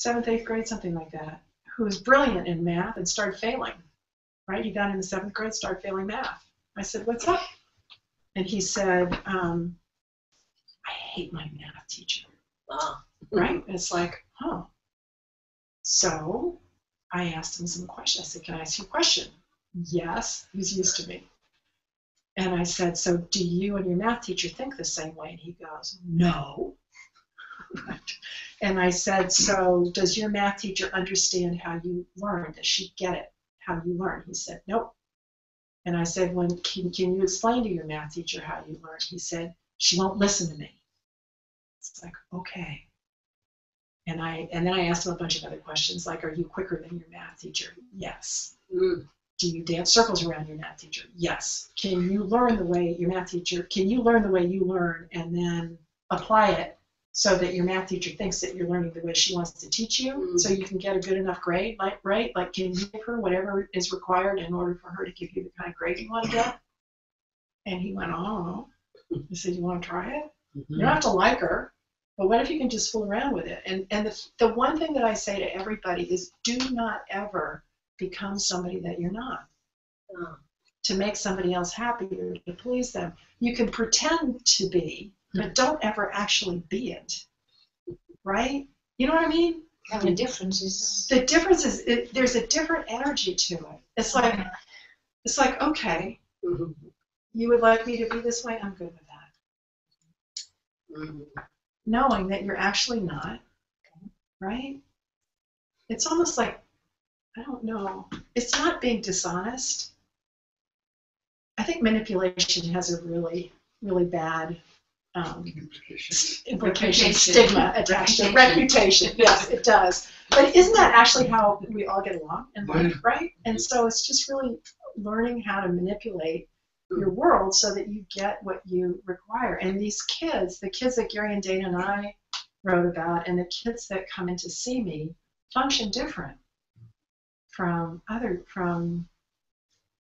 7th, 8th grade, something like that, who was brilliant in math and started failing, right? He got in the 7th grade, started failing math. I said, what's up? And he said, I hate my math teacher. Wow. Right? And it's like, huh. So I asked him some questions. I said, can I ask you a question? Yes. He's used to me. And I said, so do you and your math teacher think the same way? And he goes, no. And I said, so does your math teacher understand how you learn? Does she get it, how you learn? He said, nope. And I said, can you explain to your math teacher how you learn? He said, she won't listen to me. It's like, okay. And then I asked him a bunch of other questions, like, are you quicker than your math teacher? Yes. Do you dance circles around your math teacher? Yes. Can you learn the way your math teacher, can you learn the way you learn and then apply it so that your math teacher thinks that you're learning the way she wants to teach you, so you can get a good enough grade, right? Like, can you give her whatever is required in order for her to give you the kind of grade you want to get? And he went, oh. I said, you want to try it? You don't have to like her, but what if you can just fool around with it? And the one thing that I say to everybody is, do not ever become somebody that you're not. To make somebody else happy or to please them. You can pretend to be, but don't ever actually be it, right? You know what I mean? And the difference is there's a different energy to it. It's like, okay, you would like me to be this way? I'm good with that. Knowing that you're actually not, right? It's almost like, I don't know, it's not being dishonest. I think manipulation has a really, really bad implication, stigma attached to it. Reputation, yes, it does. But isn't that actually how we all get along in life, right? And so it's just really learning how to manipulate your world so that you get what you require. And these kids, the kids that Gary and Dana and I wrote about, and the kids that come in to see me, function different from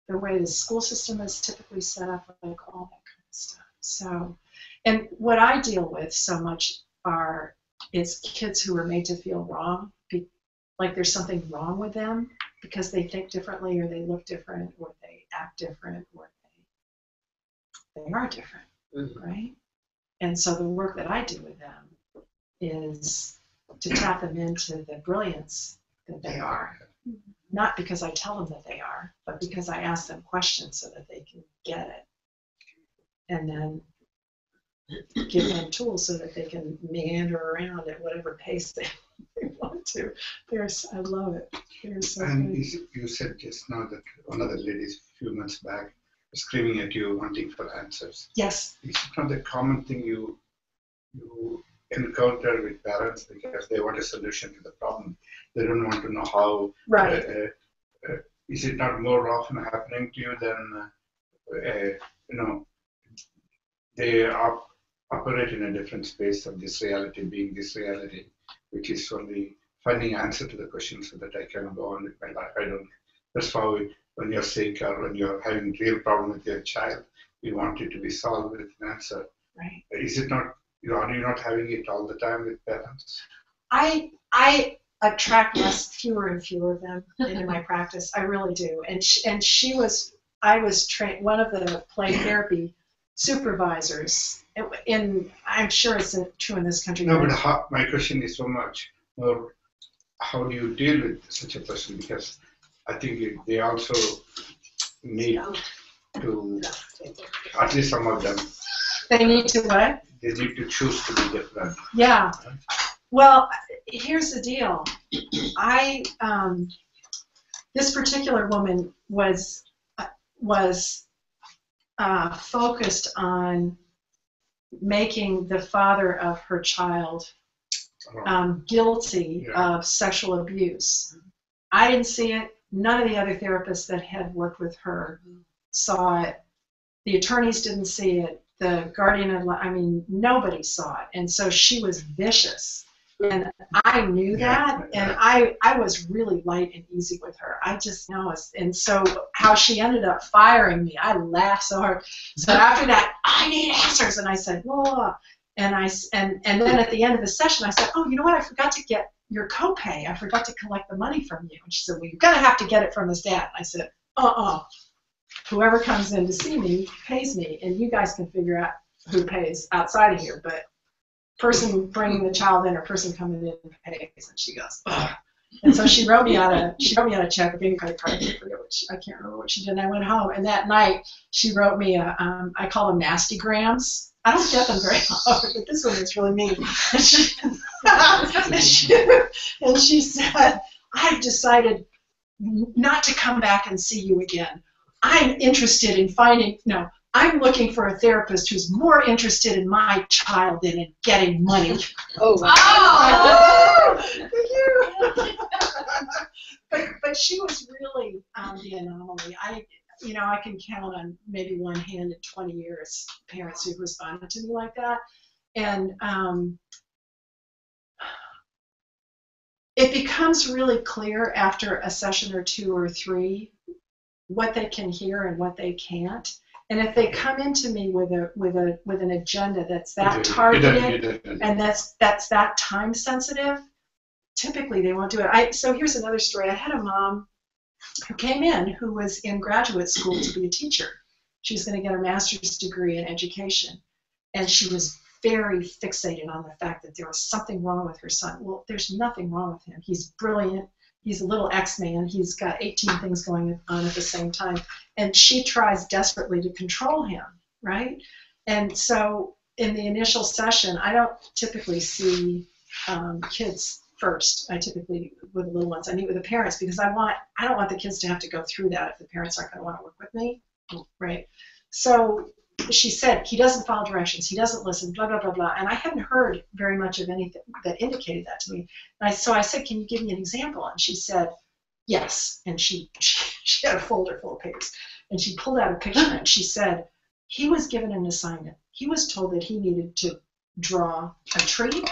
the way the school system is typically set up, like all that kind of stuff. So, and what I deal with so much is kids who are made to feel wrong, like there's something wrong with them because they think differently or they look different or they act different or they are different, right? And so the work that I do with them is to tap them into the brilliance that they are. Not because I tell them that they are, but because I ask them questions so that they can get it. And then give them tools so that they can meander around at whatever pace they want to. I love it. They're so and good. you said just now that one of the ladies a few months back was screaming at you, wanting for answers. Yes. It's not the common thing you encounter with parents because they want a solution to the problem. They don't want to know how. Right. Is it not more often happening to you than they operate in a different space of this reality, being this reality, which is only finding answer to the question so that I can go on with my life. That's how when you're sick or when you're having real problem with your child, you want it to be solved with an answer. Right. Is it not? Are you not having it all the time with parents? I attract fewer and fewer of them into my practice. I really do. And I was trained, one of the play therapy supervisors. I'm sure it's true in this country. No, but my question is so much more, how do you deal with such a person? Because I think they also need to, at least some of them. They need to what? They need to choose to be different. Yeah. Well, here's the deal. This particular woman was focused on making the father of her child guilty of sexual abuse. I didn't see it. None of the other therapists that had worked with her saw it. The attorneys didn't see it. The guardian, nobody saw it. And so she was vicious. And I knew that, and I was really light and easy with her. I just know it. And so how she ended up firing me, I laughed so hard. So after that, I need answers. And I said, whoa. And then at the end of the session, I said, oh, you know what? I forgot to get your copay. I forgot to collect the money from you. And she said, well, you're going to have to get it from his dad. I said, whoever comes in to see me pays me, and you guys can figure out who pays outside of here. But person bringing the child in or person coming in pays. And she goes, ugh. And so she wrote me out a check, a big credit card. I can't remember what she did. And I went home, and that night she wrote me I call them nasty grams. I don't get them very often, but this one was really mean. And she said, I've decided not to come back and see you again. I'm interested in I'm looking for a therapist who's more interested in my child than in getting money. Oh, But she was really the anomaly. I can count on maybe one hand in 20 years parents who've responded to me like that. And it becomes really clear after a session or two or three what they can hear and what they can't. And if they come into me with an agenda that's that targeted and that's that time sensitive, typically they won't do it. So here's another story. I had a mom who came in who was in graduate school to be a teacher. She was going to get her master's degree in education, and she was very fixated on the fact that there was something wrong with her son. Well, there's nothing wrong with him. He's brilliant. He's a little X-man. He's got 18 things going on at the same time. And she tries desperately to control him, right? And so in the initial session, I don't typically see kids first. I typically, with the little ones, I meet with the parents because I don't want the kids to have to go through that if the parents aren't going to want to work with me, right? So she said, he doesn't follow directions, he doesn't listen, blah, blah, blah, blah. And I hadn't heard very much of anything that indicated that to me. And so I said, can you give me an example? And she said, yes. And she had a folder full of papers. And she pulled out a picture and she said, he was given an assignment. He was told that he needed to draw a tree,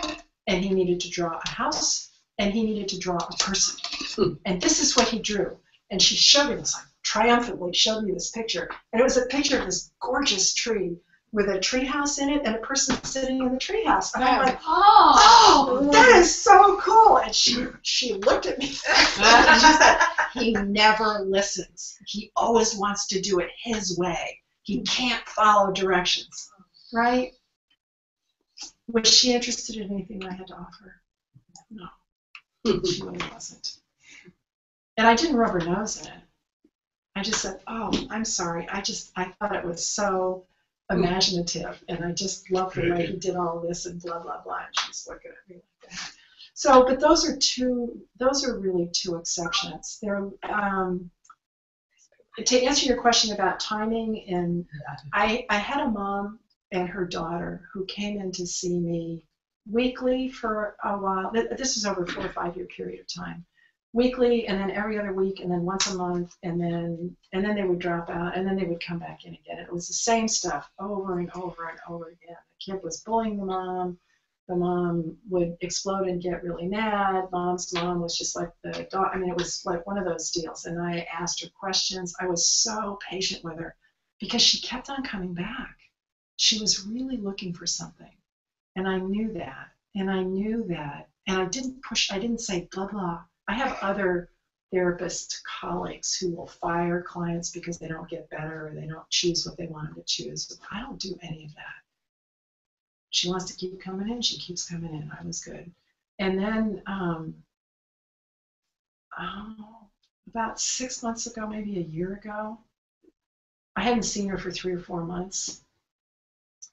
and he needed to draw a house, and he needed to draw a person. And this is what he drew. And she showed me this, triumphantly showed me this picture. And it was a picture of this gorgeous tree with a tree house in it and a person sitting in the tree house. And I'm like, oh, that is so cool. And she looked at me and she said, he never listens. He always wants to do it his way. He can't follow directions, right? Was she interested in anything I had to offer? No, she really wasn't. And I didn't rub her nose in it. I just said, oh, I'm sorry. I thought it was so imaginative, and I just loved the way he did all this and blah, blah, blah. And she's looking at me like that. So, but those are really two exceptions. They're, to answer your question about timing, and I had a mom and her daughter who came in to see me weekly for a while. This was over a 4 or 5 year period of time. Weekly, and then every other week, and then once a month, and then they would drop out, and then they would come back in again. It was the same stuff over and over and over again. The kid was bullying the mom. The mom would explode and get really mad. Mom's mom was just like the dog. I mean, it was like one of those deals. And I asked her questions. I was so patient with her because she kept on coming back. She was really looking for something. And I knew that. And I knew that. And I didn't push. I didn't say, blah, blah. I have other therapist colleagues who will fire clients because they don't get better or they don't choose what they wanted to choose. I don't do any of that. She wants to keep coming in, she keeps coming in. I was good. And then about 6 months ago, maybe a year ago, I hadn't seen her for 3 or 4 months.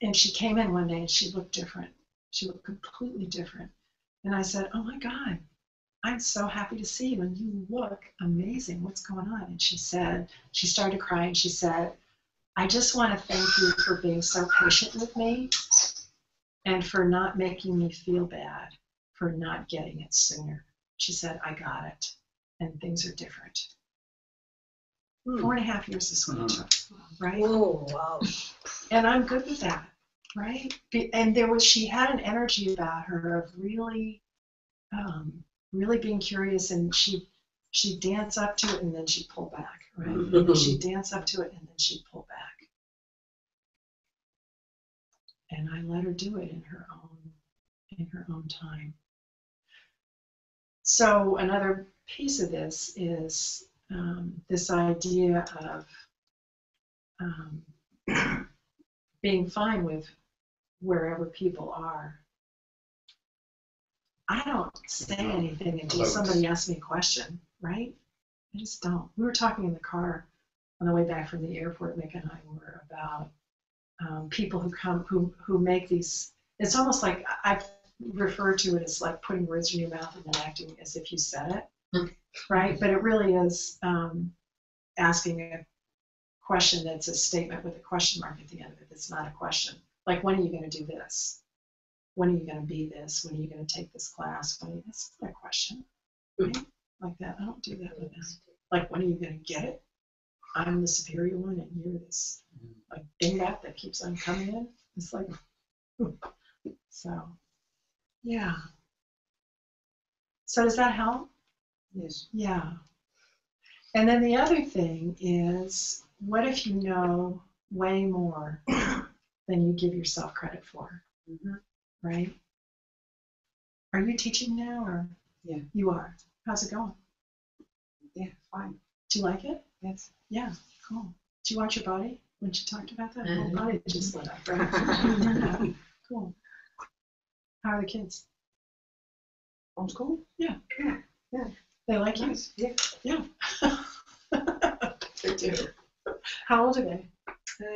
And she came in one day and she looked different. She looked completely different. And I said, oh my God, I'm so happy to see you and you look amazing. What's going on? And she said, she started to cry and she said, I just want to thank you for being so patient with me and for not making me feel bad for not getting it sooner. She said, I got it and things are different. 4.5 years is what it took, right? Oh, wow. And I'm good with that, right? And she had an energy about her of really, really being curious, and she'd dance up to it and then she'd pull back, right? And then she'd dance up to it and then she'd pull back. and I let her do it in her own time. So another piece of this is this idea of being fine with wherever people are. I don't say anything until somebody asks me a question, right? I just don't. We were talking in the car on the way back from the airport, Mick and I were, about people who make these. It's almost like I've referred to it as like putting words in your mouth and then acting as if you said it, right? But it really is asking a question that's a statement with a question mark at the end of it. It's not a question. Like, when are you going to do this? When are you going to be this? When are you going to take this class? That's not a question, right? Like that. I don't do that with them. Like, when are you going to get it? I'm the superior one, and you're this like dingbat that keeps on coming in. It's like, so, yeah. So does that help? Yes. Yeah. And then the other thing is, what if you know way more than you give yourself credit for? Mm-hmm. Right? Are you teaching now, or? Yeah. You are. How's it going? Yeah, fine. Do you like it? Yes. Yeah, cool. Do you watch your body when she talked about that? Mm-hmm. My body just lit up, right? Yeah, cool. How are the kids? Homeschool? Yeah. Yeah. Yeah. They like you? Nice. Yeah. Yeah. They do. How old are they?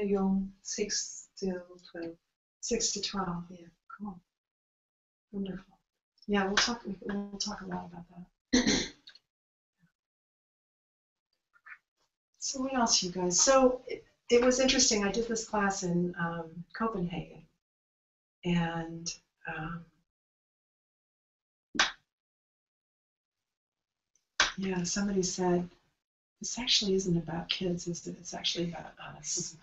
Young, 6 till 12. 6 to 12. Yeah. Cool. Wonderful. Yeah, we'll talk a lot about that. So what else, you guys? So it was interesting. I did this class in Copenhagen, and yeah, somebody said, this actually isn't about kids, is it? It's actually about us.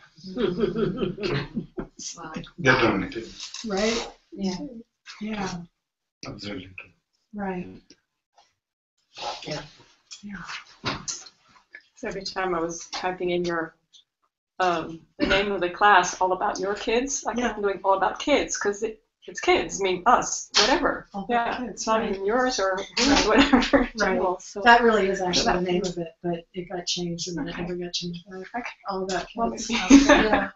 Wow. Definitely. Right? Yeah. Yeah. Absolutely. Right. Yeah. Yeah. So every time I was typing in your the name of the class, all about your kids, I kept doing all about kids, because it's kids. I mean, us, whatever. All about Yeah, kids, it's not right. even yours or whose, whatever. Right. General, so. That really is actually the name of it, but it got changed, and then it never got changed back. Okay. All about kids. Wonderful. Yeah.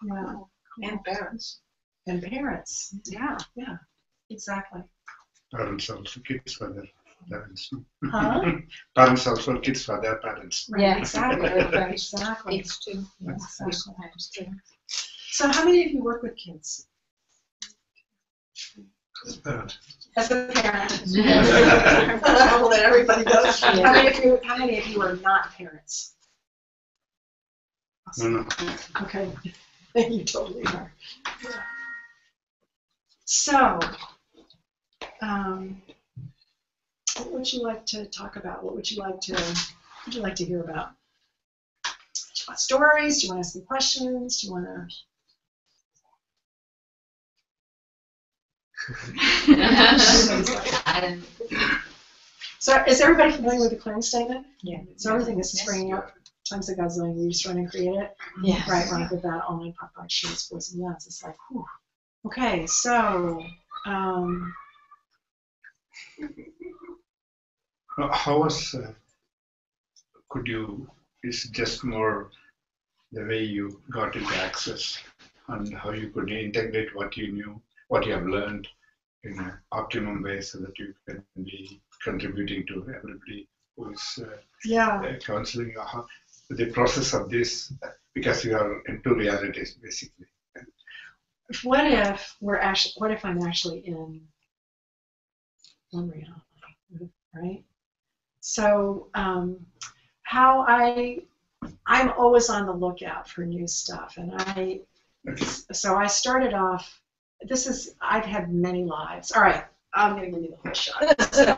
Yeah. Cool. And parents. And parents. Yeah. Yeah. Exactly. Parents also kids for their parents. Huh? Parents also kids for their parents. Right. Yeah. Exactly. Right. Exactly. It's too. Yeah, exactly. Sometimes too. So how many of you work with kids? As parents. As a parent. Well, then everybody does. How many of you are not parents? No. Okay. You totally are. So, what would you like to talk about? What would you like to hear about? Do you want stories? Do you want to ask me questions? Do you want to? So, is everybody familiar with the clearing statement? Yeah. So everything is Yes. springing up times a gazillion. You just run and create it. Yeah. Right. With that, only pop like shades, boys and yes. It's like, whew. Okay. So, How was, it's just more the way you got into Access and how you could integrate what you knew, what you have learned in an optimum way so that you can be contributing to everybody who is counseling you. The process of this, because you are in two realities basically. what if I'm actually in one reality, right? So I'm always on the lookout for new stuff, and so I started off. I've had many lives. All right, I'm going to give you the whole shot. So,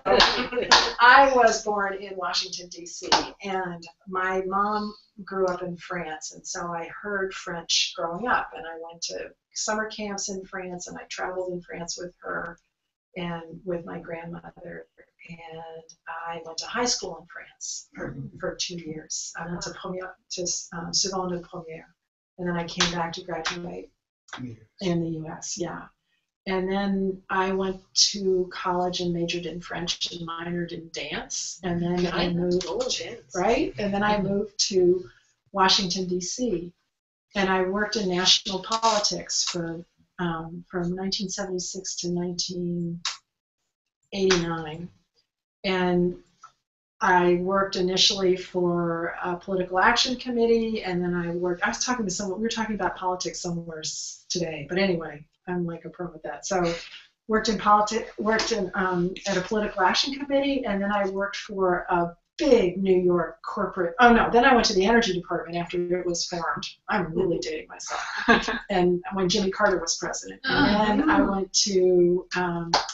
I was born in Washington, D.C., and my mom grew up in France, and so I heard French growing up, and I went to summer camps in France, and I traveled in France with her and with my grandmother, and I went to high school in France for 2 years. I went to Seconde de Première, and then I came back to graduate in the U.S. Yeah. And then I went to college and majored in French and minored in dance. And then I moved, right? And then I moved to Washington, D.C. And I worked in national politics from 1976 to 1989. And I worked initially for a political action committee, and then I was talking to someone, we were talking about politics somewhere today, but anyway, I'm like a pro at that. So worked in politics, at a political action committee, and then I worked for a big New York corporate, then I went to the energy department after it was formed. I'm really dating myself. And when Jimmy Carter was president. And then I went to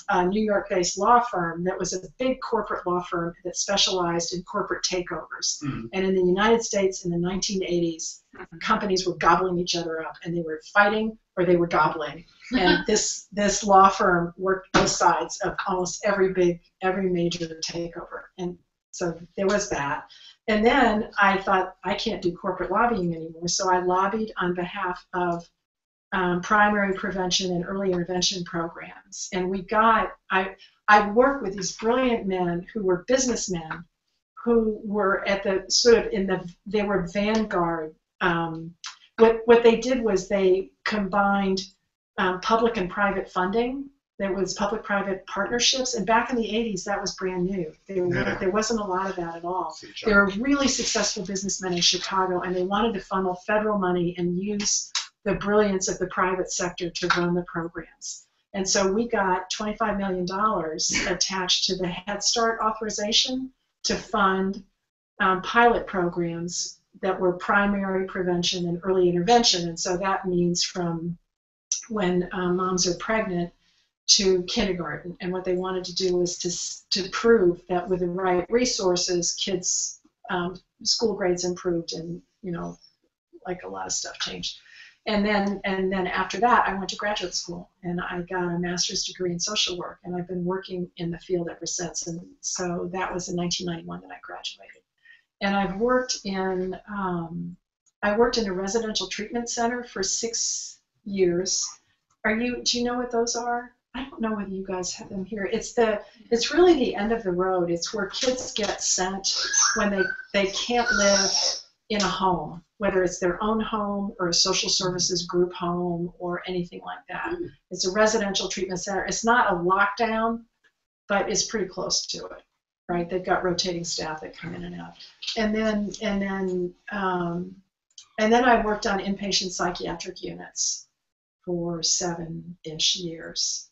a New York-based law firm that was a big corporate law firm that specialized in corporate takeovers. And in the United States in the 1980s, companies were gobbling each other up, and they were fighting or they were gobbling. And this law firm worked both sides of almost every major takeover. And so there was that. And then I thought, I can't do corporate lobbying anymore. So I lobbied on behalf of primary prevention and early intervention programs. And I worked with these brilliant men who were businessmen who were at the they were vanguard. What they did was they combined public and private funding. There was public-private partnerships, and back in the 80s, that was brand new. There wasn't a lot of that at all. They were really successful businessmen in Chicago, and they wanted to funnel federal money and use the brilliance of the private sector to run the programs. And so we got $25 million attached to the Head Start authorization to fund pilot programs that were primary prevention and early intervention. And so that means from when moms are pregnant to kindergarten. And what they wanted to do was to prove that with the right resources, kids' school grades improved, and like a lot of stuff changed. And then after that, I went to graduate school, and I got a master's degree in social work, and I've been working in the field ever since. And so that was in 1991 that I graduated. And I've worked in a residential treatment center for 6 years. Do you know what those are? I don't know whether you guys have them here. It's really the end of the road. It's where kids get sent when they can't live in a home, whether it's their own home or a social services group home or anything like that. It's a residential treatment center. It's not a lockdown, but it's pretty close to it, right? They've got rotating staff that come in and out. And then I worked on inpatient psychiatric units for 7-ish years.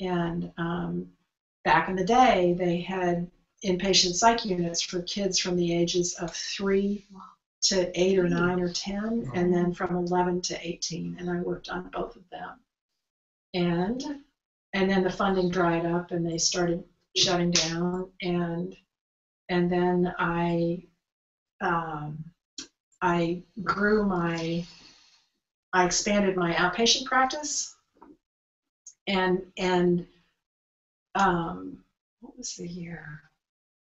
And back in the day, they had inpatient psych units for kids from the ages of 3 to 8 or 9 or 10, and then from 11 to 18. And I worked on both of them. And then the funding dried up, and they started shutting down. And then I expanded my outpatient practice. And what was the year?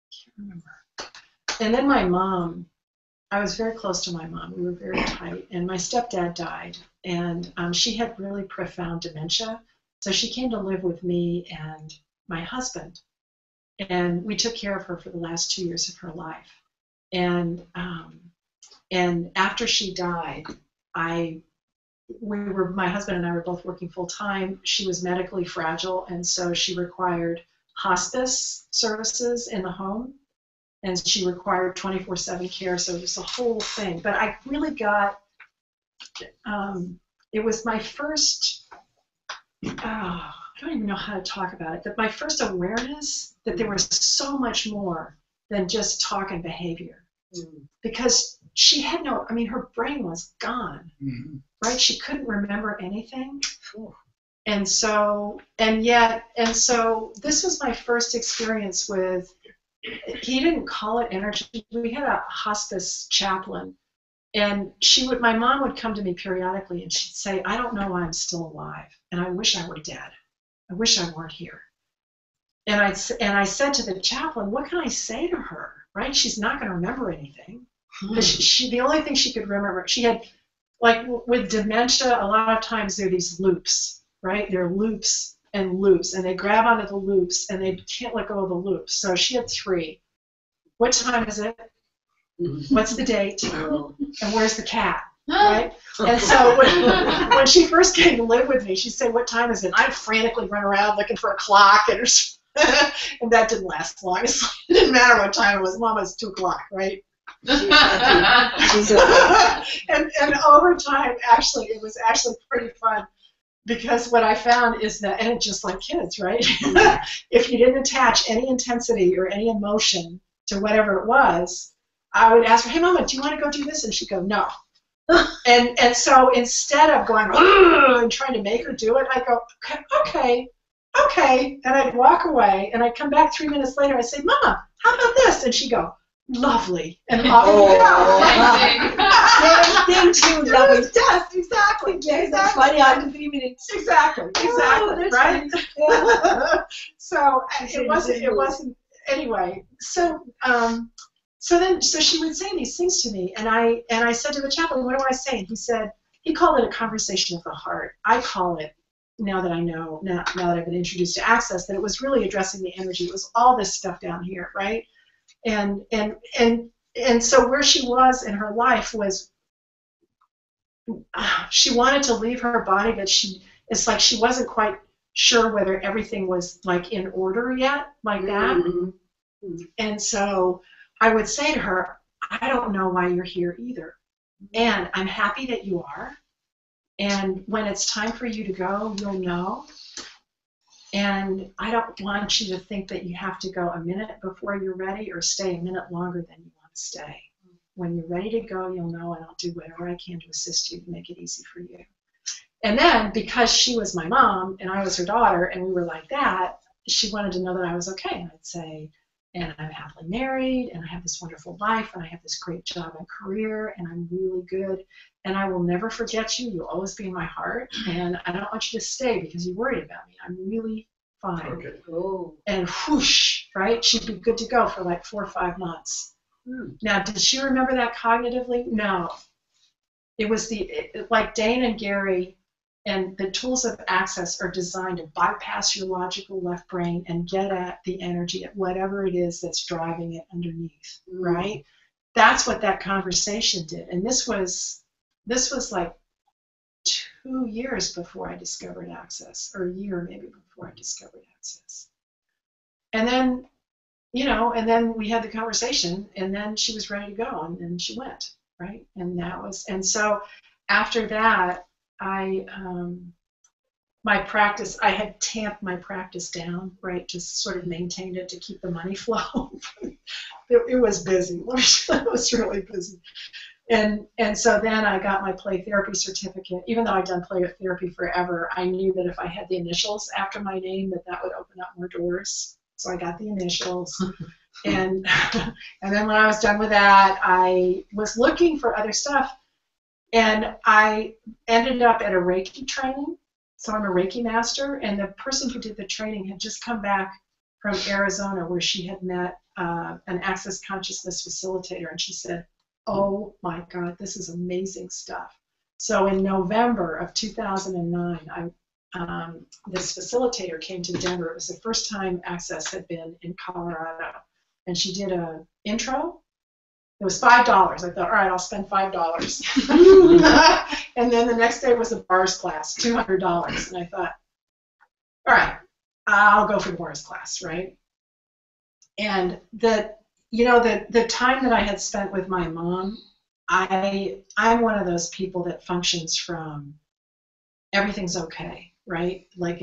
I can't remember. And then my mom, I was very close to my mom. We were very tight. And my stepdad died. And she had really profound dementia. So she came to live with me and my husband. And we took care of her for the last 2 years of her life. And after she died, my husband and I were both working full time. She was medically fragile, and so she required hospice services in the home, and she required 24/7 care. So it was a whole thing. But I really got, it was my first, I don't even know how to talk about it, but my first awareness that there was so much more than just talk and behavior. Because she had her brain was gone, right? She couldn't remember anything. And so this was my first experience with, he didn't call it energy. We had a hospice chaplain, and my mom would come to me periodically, and she'd say, I don't know why I'm still alive, and I wish I were dead. I wish I weren't here. And I said to the chaplain, what can I say to her? Right? She's not going to remember anything. Because the only thing she could remember, she had like with dementia, a lot of times there are these loops, right? There are loops and loops, and they grab onto the loops and they can't let go of the loops. So she had 3. What time is it? What's the date? And where's the cat? Right? And so when she first came to live with me, she'd say, what time is it? And I'd frantically run around looking for a clock, and, and that didn't last long. It didn't matter what time it was. Mom, it's 2 o'clock, right? And over time, actually, it was actually pretty fun, because what I found is that, and it's just like kids, right? If you didn't attach any intensity or any emotion to whatever it was, I would ask her, hey, Mama, do you want to go do this? And she'd go, no. And so instead of going and trying to make her do it, I'd go, okay, and I'd walk away, and I'd come back 3 minutes later, I'd say, Mama, how about this? And she'd go, lovely, and off we go. Thank you, lovely. Yes, exactly. That's funny, after 3 minutes. Exactly, that's right? Yeah. So it wasn't, anyway, so she would say these things to me, and I said to the chaplain, what do I say? And he called it a conversation of the heart. I call it, now that I know, now that I've been introduced to Access, that it was really addressing the energy. It was all this stuff down here, right? And so where she was in her life was, she wanted to leave her body, but it's like she wasn't quite sure whether everything was like in order yet, like that. Mm-hmm. And so I would say to her, I don't know why you're here either. And I'm happy that you are. And when it's time for you to go, you'll know. And I don't want you to think that you have to go a minute before you're ready or stay a minute longer than you want to stay. When you're ready to go, you'll know, and I'll do whatever I can to assist you to make it easy for you. And then, because she was my mom and I was her daughter and we were like that, she wanted to know that I was okay. And I'd say, and I'm happily married, and I have this wonderful life, and I have this great job and career, and I'm really good, and I will never forget you. You'll always be in my heart, and I don't want you to stay because you're worried about me. I'm really fine. Okay. Oh. And whoosh, right? She'd be good to go for like 4 or 5 months. Now, did she remember that cognitively? No. It was like Dane and Gary, and the tools of Access are designed to bypass your logical left brain and get at the energy, at whatever it is that's driving it underneath, right? That's what that conversation did. And this was like 2 years before I discovered Access, or a year maybe before I discovered Access. And then, and then we had the conversation, and then she was ready to go, and then she went, right? And so after that, I had tamped my practice down, right? Just sort of maintained it to keep the money flow. It was busy. It was really busy. And so then I got my play therapy certificate. Even though I'd done play therapy forever, I knew that if I had the initials after my name, that would open up more doors. So I got the initials. And then when I was done with that, I was looking for other stuff. And I ended up at a Reiki training. So I'm a Reiki master, and the person who did the training had just come back from Arizona, where she had met an Access Consciousness facilitator, and she said, oh my God, this is amazing stuff. So in November of 2009, this facilitator came to Denver. It was the first time Access had been in Colorado, and she did an intro. It was $5. I thought, all right, I'll spend $5. And then the next day was a bars class, $200. And I thought, all right, I'll go for the bars class, right? And the time that I had spent with my mom, I'm one of those people that functions from everything's okay, right? Like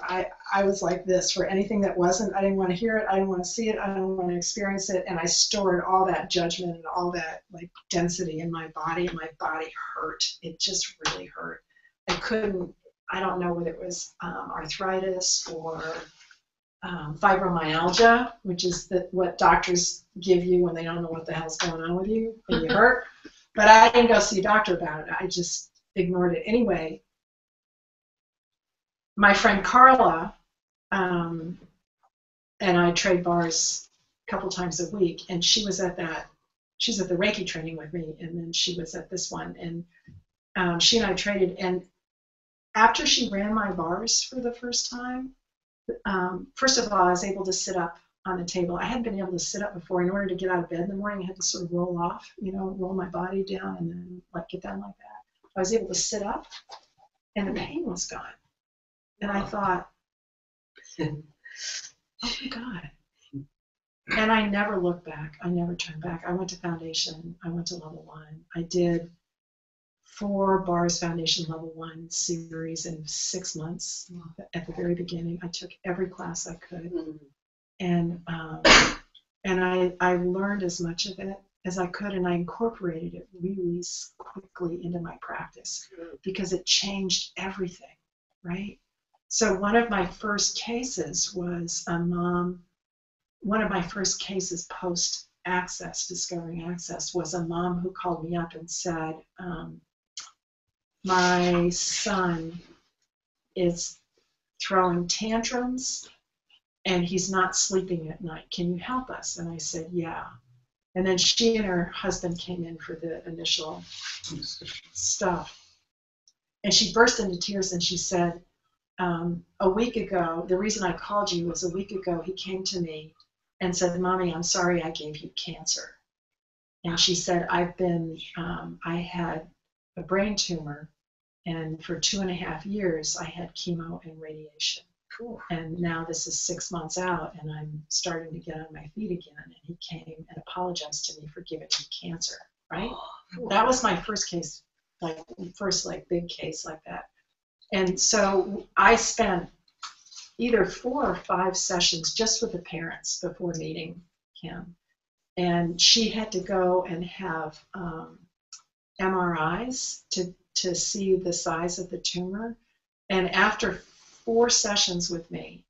I was like this for anything that wasn't. I didn't want to hear it. I didn't want to see it. I didn't want to experience it. And I stored all that judgment and all that like density in my body, and my body hurt. It just really hurt. I don't know whether it was arthritis or fibromyalgia, which is what doctors give you when they don't know what the hell's going on with you and you hurt. But I didn't go see a doctor about it. I just ignored it. Anyway, my friend Carla and I trade bars a couple times a week, and she was at the Reiki training with me, and then she was at this one, and she and I traded, and after she ran my bars for the first time, first of all, I was able to sit up on the table. I hadn't been able to sit up before. In order to get out of bed in the morning, I had to sort of roll off, roll my body down and then get down like that. I was able to sit up, and the pain was gone. And I thought, oh my God. And I never looked back. I never turned back. I went to foundation. I went to level 1. I did 4 bars foundation level 1 series in 6 months at the very beginning. I took every class I could. And I learned as much of it as I could, and I incorporated it really quickly into my practice because it changed everything, right? So one of my first cases was a mom. One of my first cases post-access, discovering access, was a mom who called me up and said, my son is throwing tantrums and he's not sleeping at night. Can you help us? And I said, yeah. And then she and her husband came in for the initial stuff. And she burst into tears and she said, a week ago, the reason I called you was a week ago he came to me and said, Mommy, I'm sorry I gave you cancer. And she said, I had a brain tumor, and for 2.5 years I had chemo and radiation. Cool. And now this is 6 months out, and I'm starting to get on my feet again. And he came and apologized to me for giving me cancer, right? Oh, that was my first case, first big case like that. And so I spent either 4 or 5 sessions just with the parents before meeting him. And she had to go and have MRIs to see the size of the tumor. And after 4 sessions with me,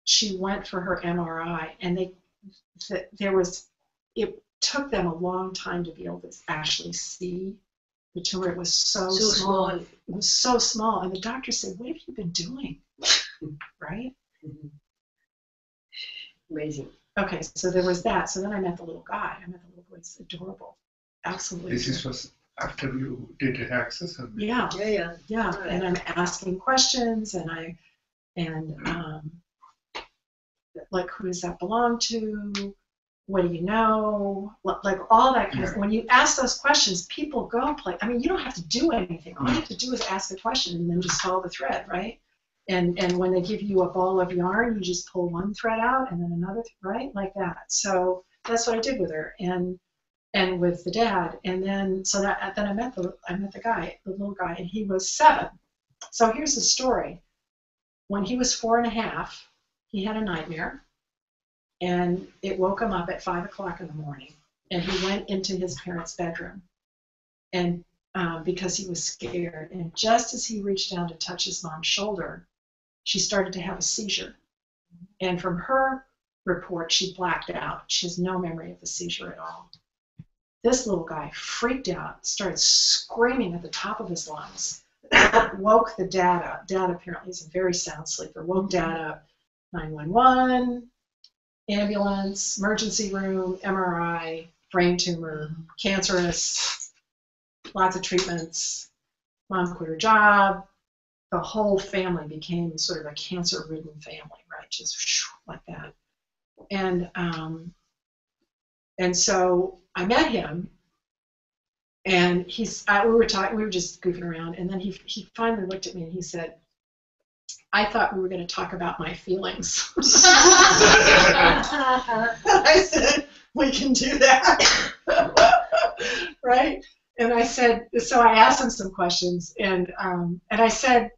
she went for her MRI, and it took them a long time to be able to actually see the tumor. It was so small. It was so small. And the doctor said, what have you been doing? Right? Amazing. Okay, so there was that. So then I met the little guy. I met the little boy. It's adorable. Absolutely. This was after you did access? Yeah. Yeah. And I'm asking questions, and who does that belong to? What do you know? All that kind of. When you ask those questions, people go play. I mean, you don't have to do anything. All you have to do is ask a question and then just follow the thread, right? And when they give you a ball of yarn, you just pull one thread out and then another, right? Like that. So that's what I did with her and with the dad. And then I met the guy, the little guy, and he was 7. So here's the story. When he was 4.5, he had a nightmare, and it woke him up at 5 o'clock in the morning. And he went into his parents' bedroom, and because he was scared. And just as he reached down to touch his mom's shoulder, she started to have a seizure. And from her report, she blacked out. She has no memory of the seizure at all. This little guy freaked out, started screaming at the top of his lungs, woke the dad up. Dad apparently is a very sound sleeper. Woke dad up. 911, ambulance, emergency room, MRI, brain tumor, cancerous, lots of treatments. Mom quit her job. The whole family became sort of a cancer-ridden family, right? Just like that. And so I met him, and we were just goofing around, and then he finally looked at me and he said, I thought we were going to talk about my feelings. I said, we can do that. Right? And I said, so I asked him some questions, and I said,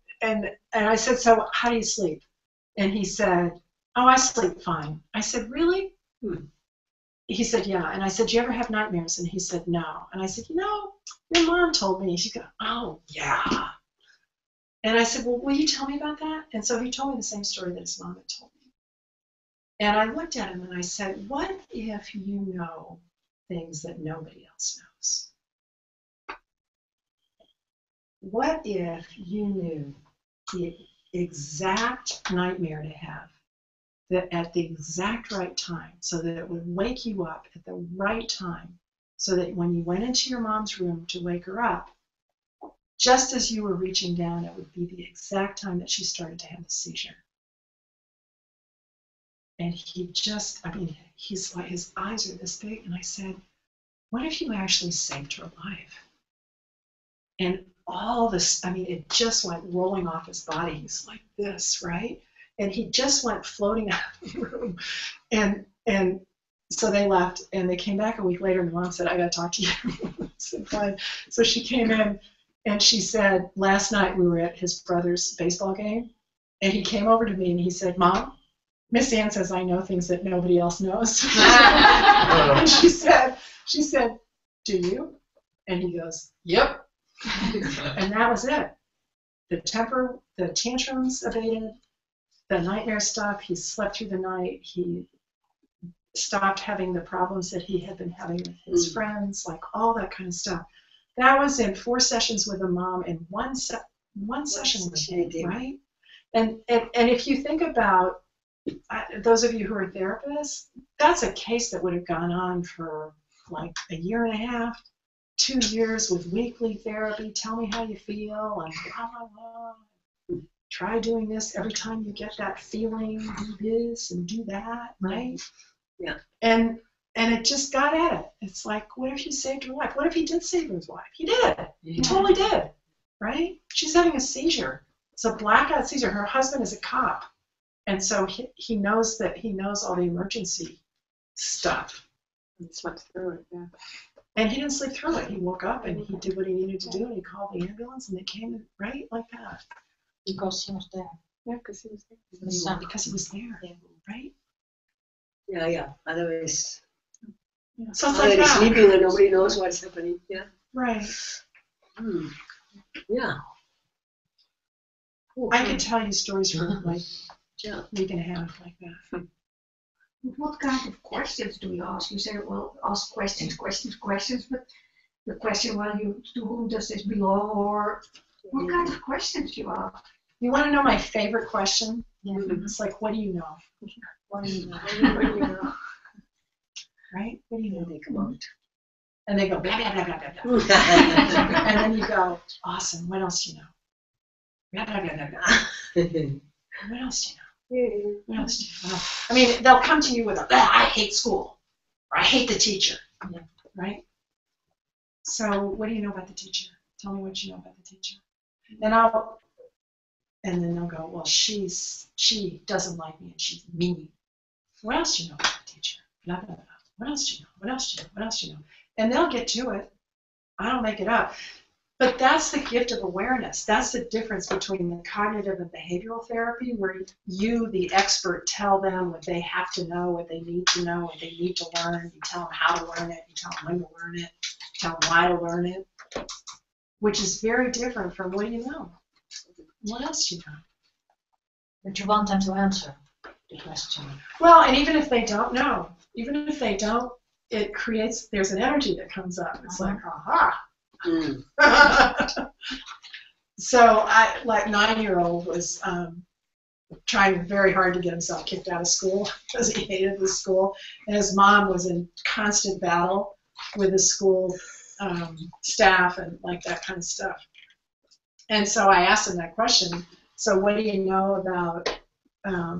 so how do you sleep? And he said, oh, I sleep fine. I said, really? He said, yeah. And I said, do you ever have nightmares? And he said, no. And I said, your mom told me. She goes, oh, yeah. And I said, well, will you tell me about that? And so he told me the same story that his mom had told me. And I looked at him and I said, what if you know things that nobody else knows? What if you knew the exact nightmare to have that at the exact right time, so that it would wake you up at the right time, so that when you went into your mom's room to wake her up, just as you were reaching down, it would be the exact time that she started to have the seizure. And he just, I mean, he's like, his eyes are this big. And I said, what if you actually saved her life? And all this, I mean, it just went rolling off his body. He's like this, right? And he just went floating out of the room. And so they left, and they came back a week later, and the mom said, I got to talk to you. I said, fine. So she came in, and she said, last night we were at his brother's baseball game, and he came over to me, and he said, Mom, Miss Ann says I know things that nobody else knows. And she said, do you? And he goes, yep. And that was it. The tantrums abated, the nightmare stuff, he slept through the night, he stopped having the problems that he had been having with his friends, like all that kind of stuff. That was in 4 sessions with a mom and one session with him, right? And if you think about those of you who are therapists, that's a case that would have gone on for like a year and a half, 2 years with weekly therapy. Tell me how you feel, and blah, blah, blah. Try doing this every time you get that feeling, do this and do that, right? Yeah. And it just got at it. It's like, what if you saved her life? What if he did save his life? He did. Yeah. He totally did, right? She's having a seizure. It's a blackout seizure. Her husband is a cop. And so he knows all the emergency stuff. And slept through it, yeah. And he didn't sleep through it. He woke up and he did what he needed to do, and he called the ambulance, and they came right like that. Because he was there. Yeah, because he was there. Because he was there, right? Yeah. Otherwise, Yeah. So it's like they're that. sleeping and nobody knows what's happening. Yeah. Right. Yeah. I could tell you stories for like Yeah. a week and a half like that. What kind of questions do you ask? You say, well, ask questions, but the question, well, to whom does this belong, or what kind of questions you ask? You want to know my favorite question? It's like, what do you know? What do you know? Right? What do you know? They come out. And they go, blah, blah, blah, blah, blah, blah. And then you go, awesome, what else do you know? Blah, blah, blah, blah, blah. What else do you know? What else do you know? I mean, they'll come to you with I hate school, or I hate the teacher, right? So what do you know about the teacher? Tell me what you know about the teacher. And then they'll go, well, she doesn't like me and she's mean. What else do you know about the teacher? Blah, blah, blah. What else do you know? What else do you know? What else do you know? And they'll get to it. I don't make it up. But that's the gift of awareness. That's the difference between the cognitive and behavioral therapy, where you, the expert, tell them what they have to know, what they need to know, what they need to learn. You tell them how to learn it. You tell them when to learn it. You tell them why to learn it, which is very different from what do you know? What else do you know? But you want them to answer the question. Well, and even if they don't know, it creates, there's an energy that comes up. It's like, aha. So like 9-year-old was trying very hard to get himself kicked out of school because he hated the school, and his mom was in constant battle with the school staff and like that kind of stuff. And so I asked him that question. So what do you know about?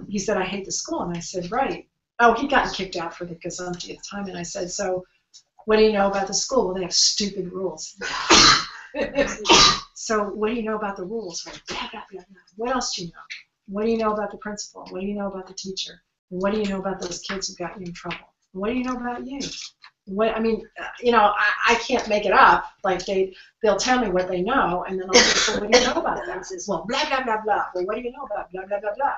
He said, I hate the school, and I said, right. Oh, he'd gotten kicked out for the gazumpieth time, and I said, so what do you know about the school? Well, they have stupid rules. So what do you know about the rules? Well, blah, blah, blah, blah. What else do you know? What do you know about the principal? What do you know about the teacher? And what do you know about those kids who got you in trouble? And what do you know about you? What, I mean, I can't make it up. Like they'll tell me what they know, and then I'll say, so what do you know about that? Well, blah, blah, blah, blah. Well, what do you know about blah, blah, blah, blah?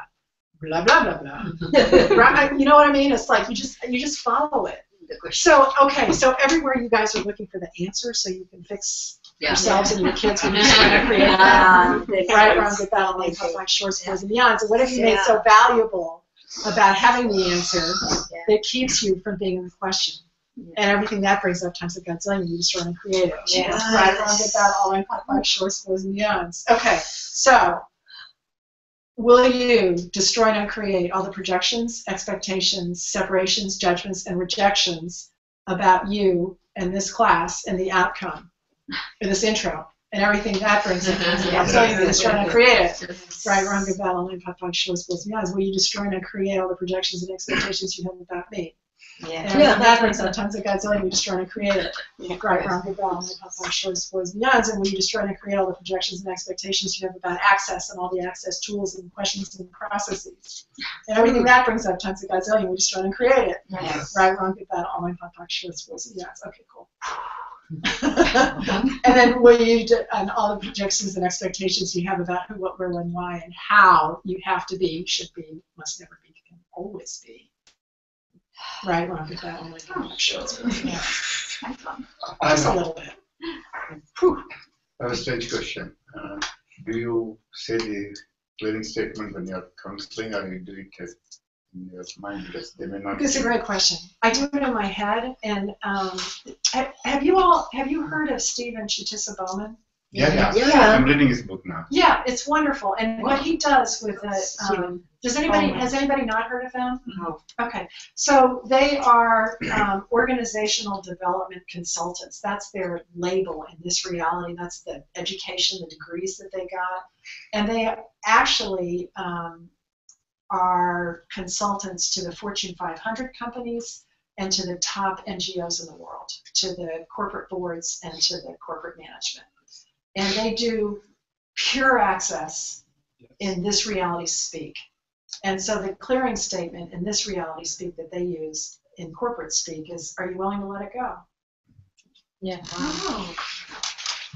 Blah, blah, blah, blah. Right? You know what I mean? It's like you just follow it. So, okay, so everywhere you guys are looking for the answer so you can fix yourselves and your kids when you're trying to create that. Right around the battle, like Popeye Shores, Boys and Beyond. So what have you made so valuable about having the answer that keeps you from being in the question? And everything that brings up times a gazillion, you destroy and create it. Right around the battle, like Popeye Shores, Boys and Beyond. Okay, so will you destroy and uncreate all the projections, expectations, separations, judgments, and rejections about you and this class and the outcome in this intro? and everything that brings up tons of gazillion, you're destroying to create it. Right, wrong, good, bad, online, pop, punk, show, supposed to be honest. Well, you destroying and create all the projections and expectations you have about me. Yeah. And everything that brings up tons of gazillion, you destroy and create it. Right, wrong, good, bad, online, pop, punk, show, supposed to be honest. And when you destroy and create all the projections and expectations you have about access and all the access tools and questions and processes. And everything that brings up tons of gazillion, we destroy and create it. Yes. Right, wrong, good, bad, online, pop, punk, show, supposed to be honest. Okay, cool. And then and all the projections and expectations you have about who, what, where, when, why, and how you have to be, should be, must never be, can always be. Right, wrong, good, bad, only, sure. Yeah. Just a little bit. I have a strange question. Do you say the clearing statement when you're counseling, or you do it in your mind, because they may not? It's a great question. I do it in my head, and have you heard of Stephen Chitisa Bowman? Yeah. Yeah. I'm reading his book now. Yeah, it's wonderful. And what he does with it, has anybody not heard of them? No. Okay, so they are organizational development consultants. That's their label in this reality. That's the education, the degrees that they got. And they actually are consultants to the Fortune 500 companies and to the top NGOs in the world, to the corporate boards and to the corporate management. And they do pure access in this reality speak. And so the clearing statement in this reality speak that they use in corporate speak is, are you willing to let it go? Yeah. Oh.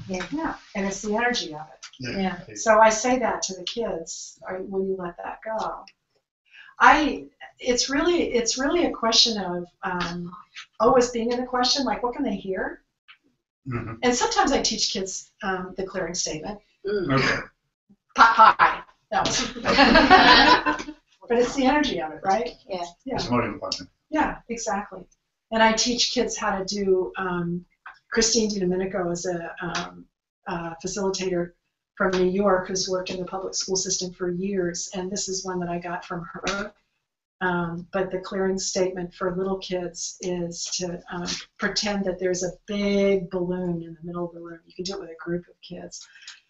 Yeah. And it's the energy of it. Yeah. So I say that to the kids, will you let that go? It's really a question of always being in the question, like what can they hear? Mm-hmm. And sometimes I teach kids the clearing statement. Okay. Pot pie. That was but it's the energy of it, right? Yeah. It's more important. Yeah, exactly. And I teach kids how to do, Christine DiDomenico is a facilitator from New York who's worked in the public school system for years, and this is one that I got from her. But the clearing statement for little kids is to pretend that there's a big balloon in the middle of the room. You can do it with a group of kids.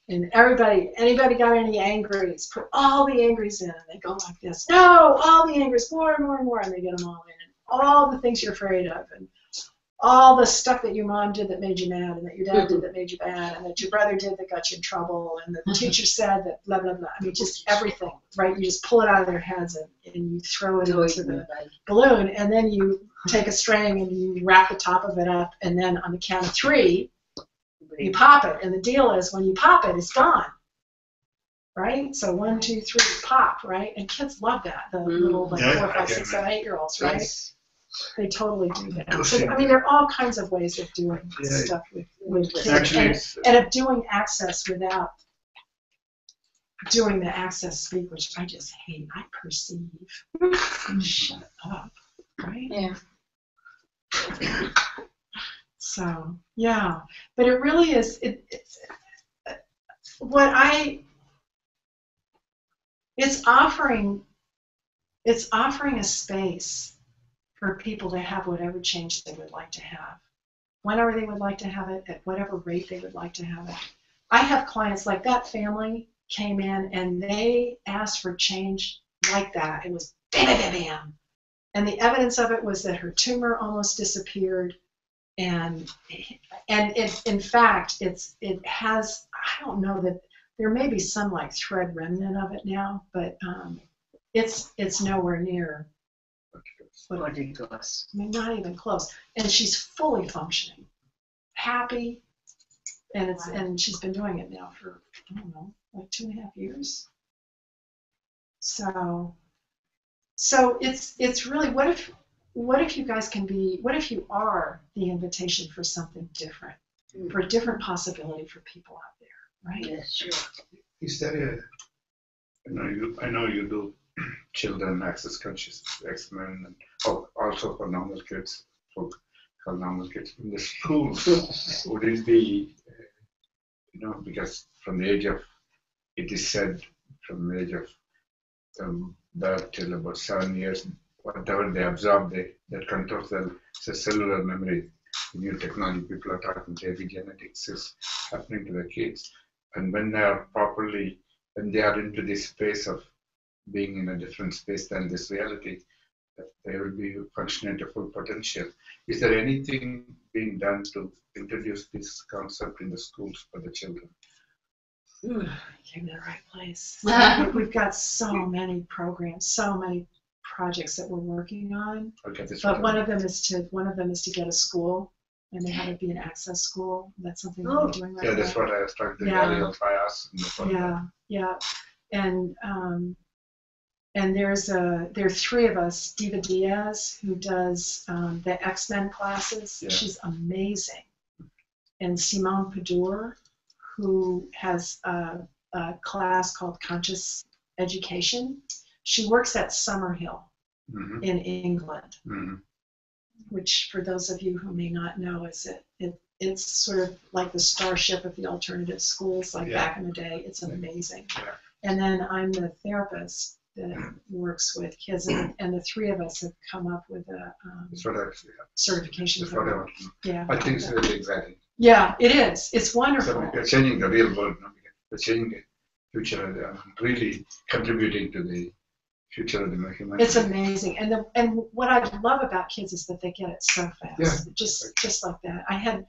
And anybody got any angries? Put all the angries in, and they go like this. No, all the angries, more and more and more, and they get them all in. And all the things you're afraid of, and all the stuff that your mom did that made you mad, and that your dad did that made you bad, and that your brother did that got you in trouble, and the teacher said that blah, blah, blah. I mean, just everything, right? You just pull it out of their heads and you throw it into the balloon, and then you take a string and you wrap the top of it up, and then on the count of 3, you pop it. And the deal is when you pop it, it's gone. Right? So 1, 2, 3, pop, right? And kids love that, the little 4, 5, 6, 7, 8-year-olds, right? Yes. They totally do that. So, I mean, there are all kinds of ways of doing stuff with kids. Actually, and of doing access without doing the access speak, which I just hate. I perceive. Shut up, right? Yeah. So, yeah. But it really is, it's offering a space for people to have whatever change they would like to have, whenever they would like to have it, at whatever rate they would like to have it. I have clients like that family came in and they asked for change like that. It was bam, bam, bam, bam. And the evidence of it was that her tumor almost disappeared. And in fact, it has, I don't know that, there may be some like thread remnant of it now, but it's nowhere near. Ridiculous. I mean, not even close. And she's fully functioning, happy, and she's been doing it now for, I don't know, like 2.5 years. So it's really, what if you guys can be, what if you are the invitation for something different, for a different possibility for people out there, right? Yes, sure. Is there I know you do children access consciousness experiment, and also for normal kids, for normal kids in the schools. Would it be, because from the age of, it is said from the age of birth till about 7 years, whatever they absorb, that controls the cellular memory. The new technology people are talking, epigenetics is happening to the kids. And when they are into this space of being in a different space than this reality, that they will be functioning to full potential. Is there anything being done to introduce this concept in the schools for the children? Ooh, you came to the right place. We've got so many programs, so many projects that we're working on. Okay, But one of them is to get a school, and they have it be an access school. That's something that we're doing right now. Yeah, that's what I was trying to Yeah. clarify us. Yeah. And there are three of us. Diva Diaz, who does the X-Men classes. Yeah. She's amazing. And Simone Padour, who has a class called Conscious Education. She works at Summerhill in England, which for those of you who may not know, it's sort of like the starship of the alternative schools, like back in the day. It's amazing. Yeah. And then I'm the therapist that works with kids, and the three of us have come up with a certification program. Yeah, I think it's really exciting. Yeah, it is. It's wonderful. So we're changing the real world. We're changing the future, really contributing to the future of the humanity. It's amazing, and what I love about kids is that they get it so fast, just like that. I had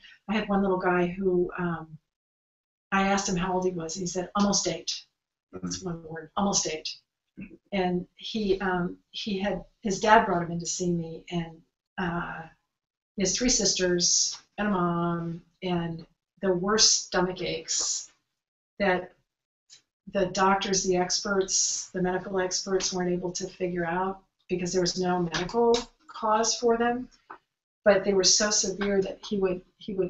one little guy who I asked him how old he was. He said almost 8. That's one word, almost 8. And he had his dad brought him in to see me, and he has 3 sisters and a mom, and the worst stomach aches that the doctors, the experts, the medical experts weren't able to figure out because there was no medical cause for them. But they were so severe that he would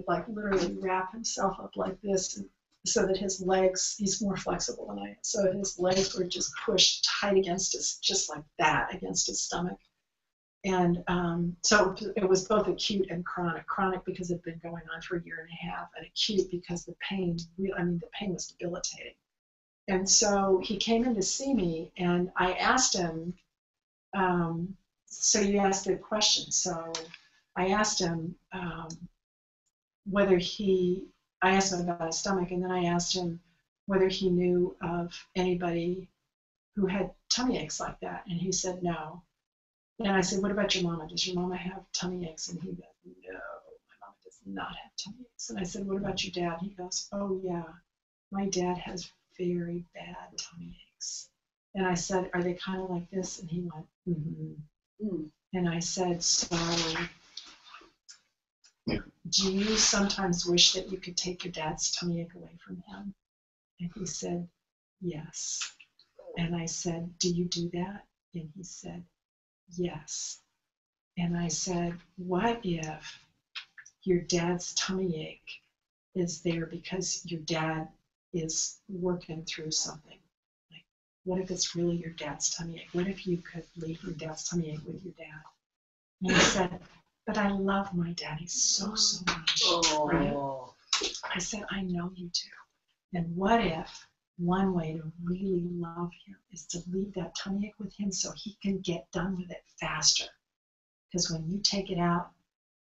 like literally wrap himself up like this, so that his legs, he's more flexible than I am, so his legs were just pushed tight against just like that, against his stomach. And so it was both acute and chronic. Chronic because it had been going on for a year and a half, and acute because the pain was debilitating. And so he came in to see me, and I asked him, so you asked the question, so I asked him I asked him about his stomach, and then I asked him whether he knew of anybody who had tummy aches like that, and he said no. And I said, what about your mama? Does your mama have tummy aches? And he goes, no, my mama does not have tummy aches. And I said, what about your dad? He goes, oh yeah, my dad has very bad tummy aches. And I said, are they kind of like this? And he went, mm-hmm. And I said, so do you sometimes wish that you could take your dad's tummy ache away from him? And he said, yes. And I said, do you do that? And he said, yes. And I said, what if your dad's tummy ache is there because your dad is working through something? Like, what if it's really your dad's tummy ache? What if you could leave your dad's tummy ache with your dad? And he said, but I love my daddy so much. Right? I said, I know you do. And what if one way to really love him is to leave that tummy ache with him so he can get done with it faster? Because when you take it out,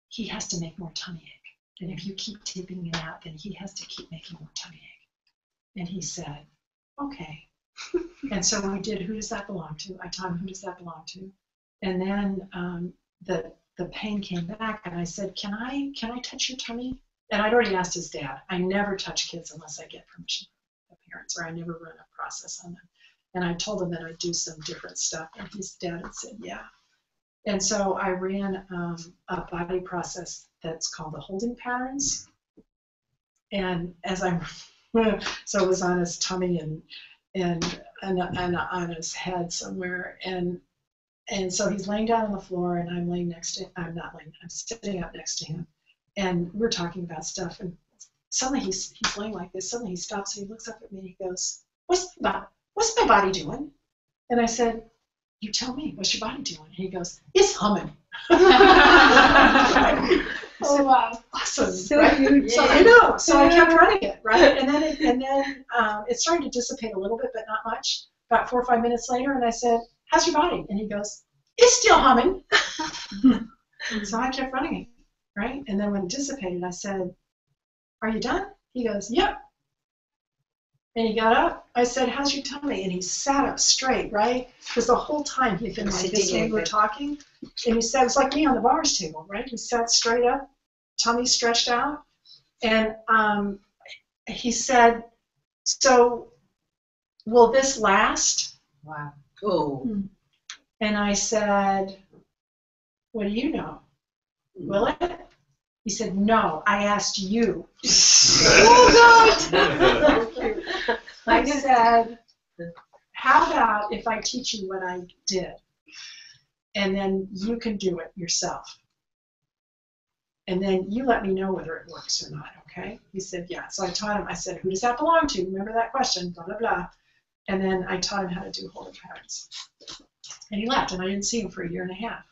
he has to make more tummy ache. And if you keep taking it out, then he has to keep making more tummy ache. And he said, okay. And so we did, who does that belong to? I told him, who does that belong to? And then the pain came back, and I said, can I touch your tummy? And I'd already asked his dad. I never touch kids unless I get permission from the parents, or I never run a process on them. And I told him that I'd do some different stuff, and his dad had said, yeah. And so I ran a body process that's called the holding patterns. And as so it was on his tummy and on his head somewhere, and so he's laying down on the floor, and I'm sitting up next to him, and we're talking about stuff, and suddenly he's laying like this. Suddenly he stops and he looks up at me and he goes, what's my body doing? And I said, you tell me, what's your body doing? And he goes, it's humming. Oh wow! Awesome, So right? huge. So I know. So I kept running it, right? And then it started to dissipate a little bit, but not much. About 4 or 5 minutes later, and I said, how's your body? And he goes, it's still humming. So I kept running it, right? And then when it dissipated, I said, are you done? He goes, yep. And he got up. I said, how's your tummy? And he sat up straight, right? Because the whole time he'd been like this when we were talking. And he said, it's like me on the bars table, right? He sat straight up, tummy stretched out. And he said, so will this last? Wow. Oh. And I said, what do you know? Will it? He said, no, I asked you. Oh, God! I said, how about if I teach you what I did, and then you can do it yourself? And then you let me know whether it works or not, okay? He said, yeah. So I taught him, I said, who does that belong to? Remember that question, blah, blah, blah. And then I taught him how to do holding patterns. And he left, and I didn't see him for a year and a half.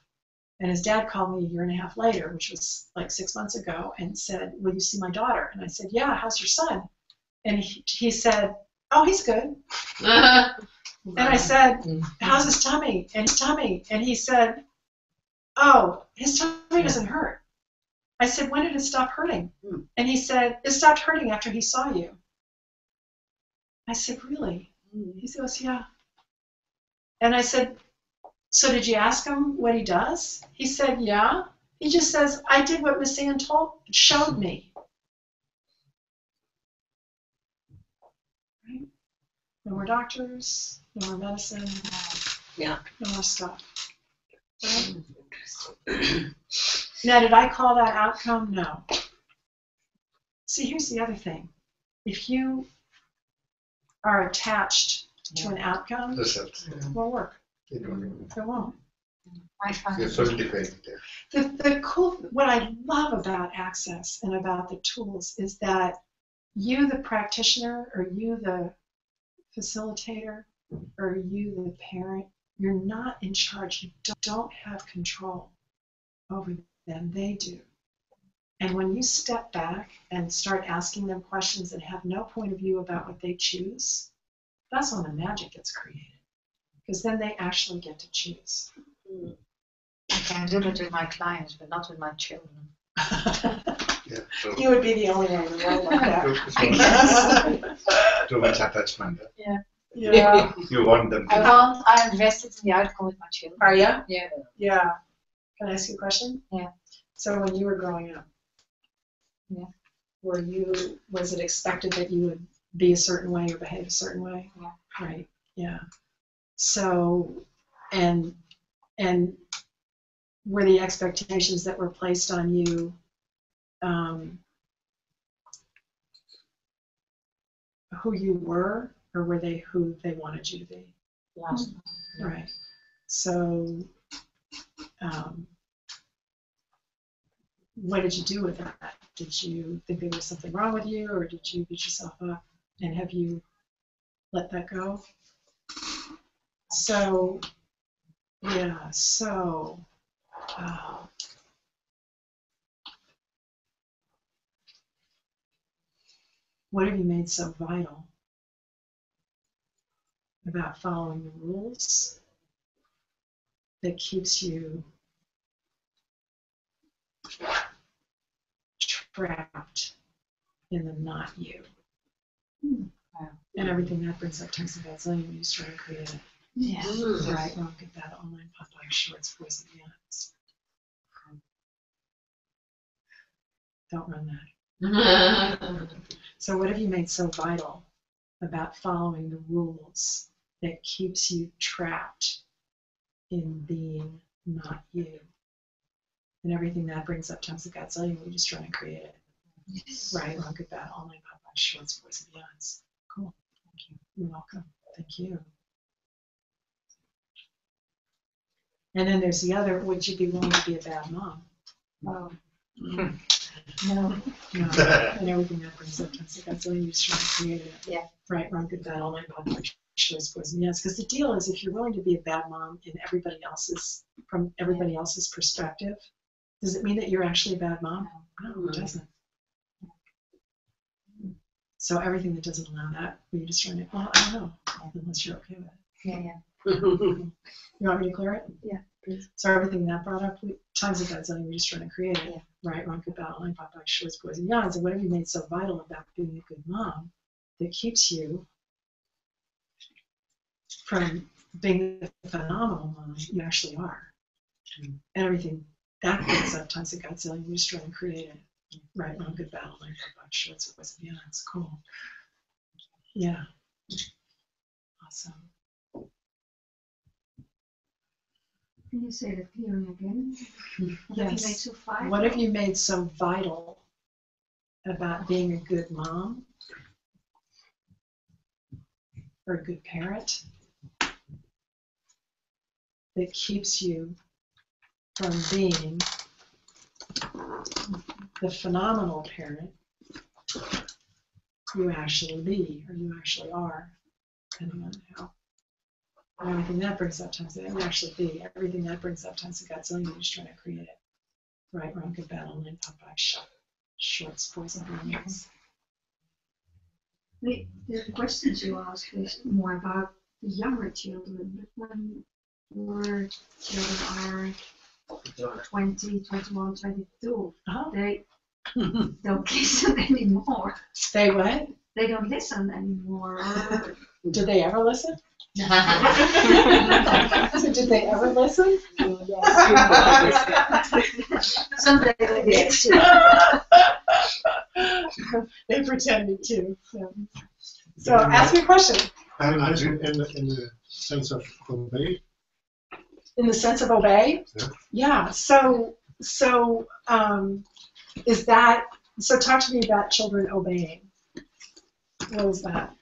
And his dad called me a year and a half later, which was like 6 months ago, and said, will you see my daughter? And I said, yeah, how's your son? And he said, oh, he's good. And I said, how's his tummy? And his tummy. And he said, oh, his tummy doesn't hurt. I said, when did it stop hurting? And he said, it stopped hurting after he saw you. I said, really? He goes, yeah. And I said, so did you ask him what he does? He said, yeah. He just says, I did what Miss Ann showed me. Right? No more doctors, no more medicine. Yeah. No more stuff. Right? Now, did I call that outcome? No. See, here's the other thing. If you are attached to an outcome, Results. it won't work. It won't. It won't. I find You're solidifying it there. The cool, what I love about Access and about the tools is that you, the practitioner, or you, the facilitator, or you, the parent, you're not in charge. You don't have control over them. They do. And when you step back and start asking them questions and have no point of view about what they choose, that's when the magic gets created. Because then they actually get to choose. I can do that with my clients, but not with my children. Yeah. So You would be the only one in the world like that. I guess. too much attachment. Yeah. You want them to. I'm invested in the outcome with my children. Are you? Yeah. Yeah. Can I ask you a question? Yeah. So when you were growing up, was it expected that you would be a certain way or behave a certain way? Yeah. Right. Yeah. So, and were the expectations that were placed on you who you were, or were they who they wanted you to be? Last. Right. So, what did you do with that? Did you think there was something wrong with you, or did you beat yourself up? And have you let that go? So, yeah, so, what have you made so vital about following the rules that keeps you trapped in the not you? Wow. And everything that brings up tons of bad zillion when you start to create it. Yeah. Right, wrong, good, bad, online, pop, like shorts, boys, and beyonds. Don't run that. So what have you made so vital about following the rules that keeps you trapped in being not you? And everything that brings up tons of Godzilla, we just try and create it. Yes. Right, wrong, good, bad, online, pop, like shorts, boys, and beyonds. Cool, thank you. You're welcome. Thank you. And then there's the other, would you be willing to be a bad mom? Oh. No. No. No. And everything that brings up tons of Godzilla, you just try and create it. Yeah. Right, wrong, good, bad, online, pop, like shorts, boys, and beyonds. Because the deal is, if you're willing to be a bad mom in everybody else's, from everybody else's perspective, does it mean that you're actually a bad mom? No, it doesn't. So everything that doesn't allow that, you're just trying to, well, I don't know, unless you're okay with it. Yeah, yeah. You want me to clear it? Yeah. So everything that brought up, times of Godzilla, we're just trying to create it, right? Wrong, good, battle, line, Popeye, shorts, boys, and yawns. And what have you made so vital about being a good mom that keeps you from being the phenomenal mom you actually are? And everything that brings up times of Godzilla, we're just trying to create it, right? Wrong, good, battle, line, Popeye, shorts, boys, and yawns. Cool. Yeah. Awesome. Can you say that clearly again? What have you made so vital? What have you made so vital about being a good mom or a good parent that keeps you from being the phenomenal parent you actually be, or you actually are, depending on how. And everything that brings up times that you actually be, everything that brings up times the Godzilla, you're just trying to create it. Right, wrong, good, battle, line, Popeye, shorts, boys, and girls. The questions you ask is more about the younger children, but when your children are 20, 21, 22, they don't listen anymore. They what? They don't listen anymore. Did they ever listen? So did they ever listen? Someday they did. They pretended to. So ask me a question. And in the sense of obey? In the sense of obey? Yeah. So is that, so talk to me about children obeying. What is that?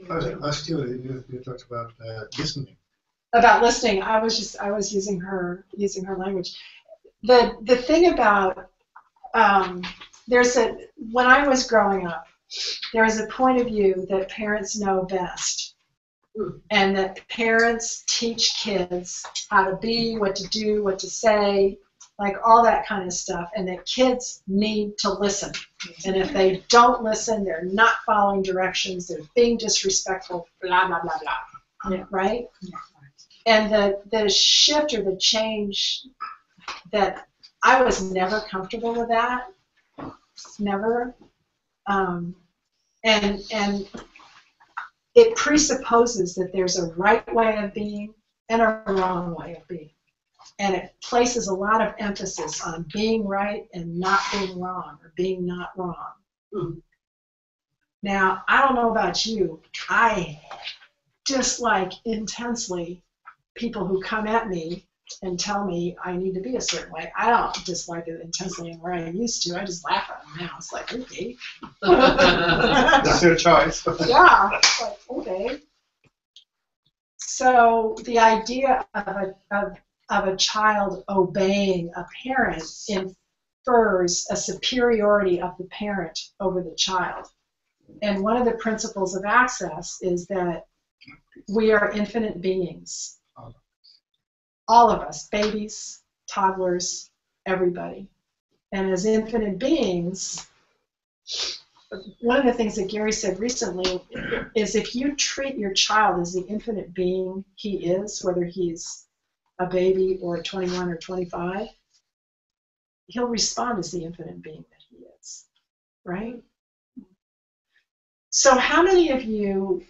Last year you talked about listening. About listening, I was using her language. The thing about when I was growing up, there was a point of view that parents know best, and that parents teach kids how to be, what to do, what to say, like all that kind of stuff, and that kids need to listen. And if they don't listen, they're not following directions, they're being disrespectful, blah, blah, blah, blah. Yeah. Right? Yeah. And the shift or the change that I was never comfortable with that, never. And it presupposes that there's a right way of being and a wrong way of being. And it places a lot of emphasis on being right and not being wrong, or being not wrong. Mm-hmm. Now, I don't know about you, I dislike intensely people who come at me and tell me I need to be a certain way. I don't dislike it intensely where I used to. I just laugh at them now. It's like, okay. That's your choice. Yeah, it's like, okay. So the idea of a child obeying a parent infers a superiority of the parent over the child. And one of the principles of access is that we are infinite beings. All of us, babies, toddlers, everybody. And as infinite beings, one of the things that Gary said recently is if you treat your child as the infinite being he is, whether he's a baby or 21 or 25, he'll respond as the infinite being that he is, right? So how many of you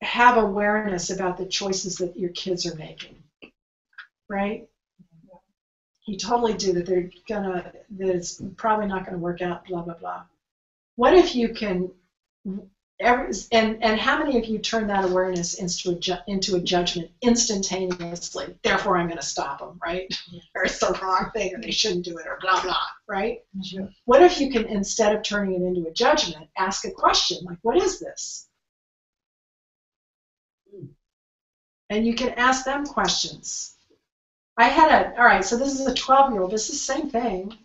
have awareness about the choices that your kids are making, right? You totally do, that that it's probably not gonna work out, blah, blah, blah. What if you can, and how many of you turn that awareness into a judgment instantaneously? Therefore, I'm going to stop them, right? Or it's the wrong thing, or they shouldn't do it, or blah blah, right? Sure. What if you can, instead of turning it into a judgment, ask a question like, "What is this?" And you can ask them questions. I had all right. So this is a 12-year-old. This is the same thing.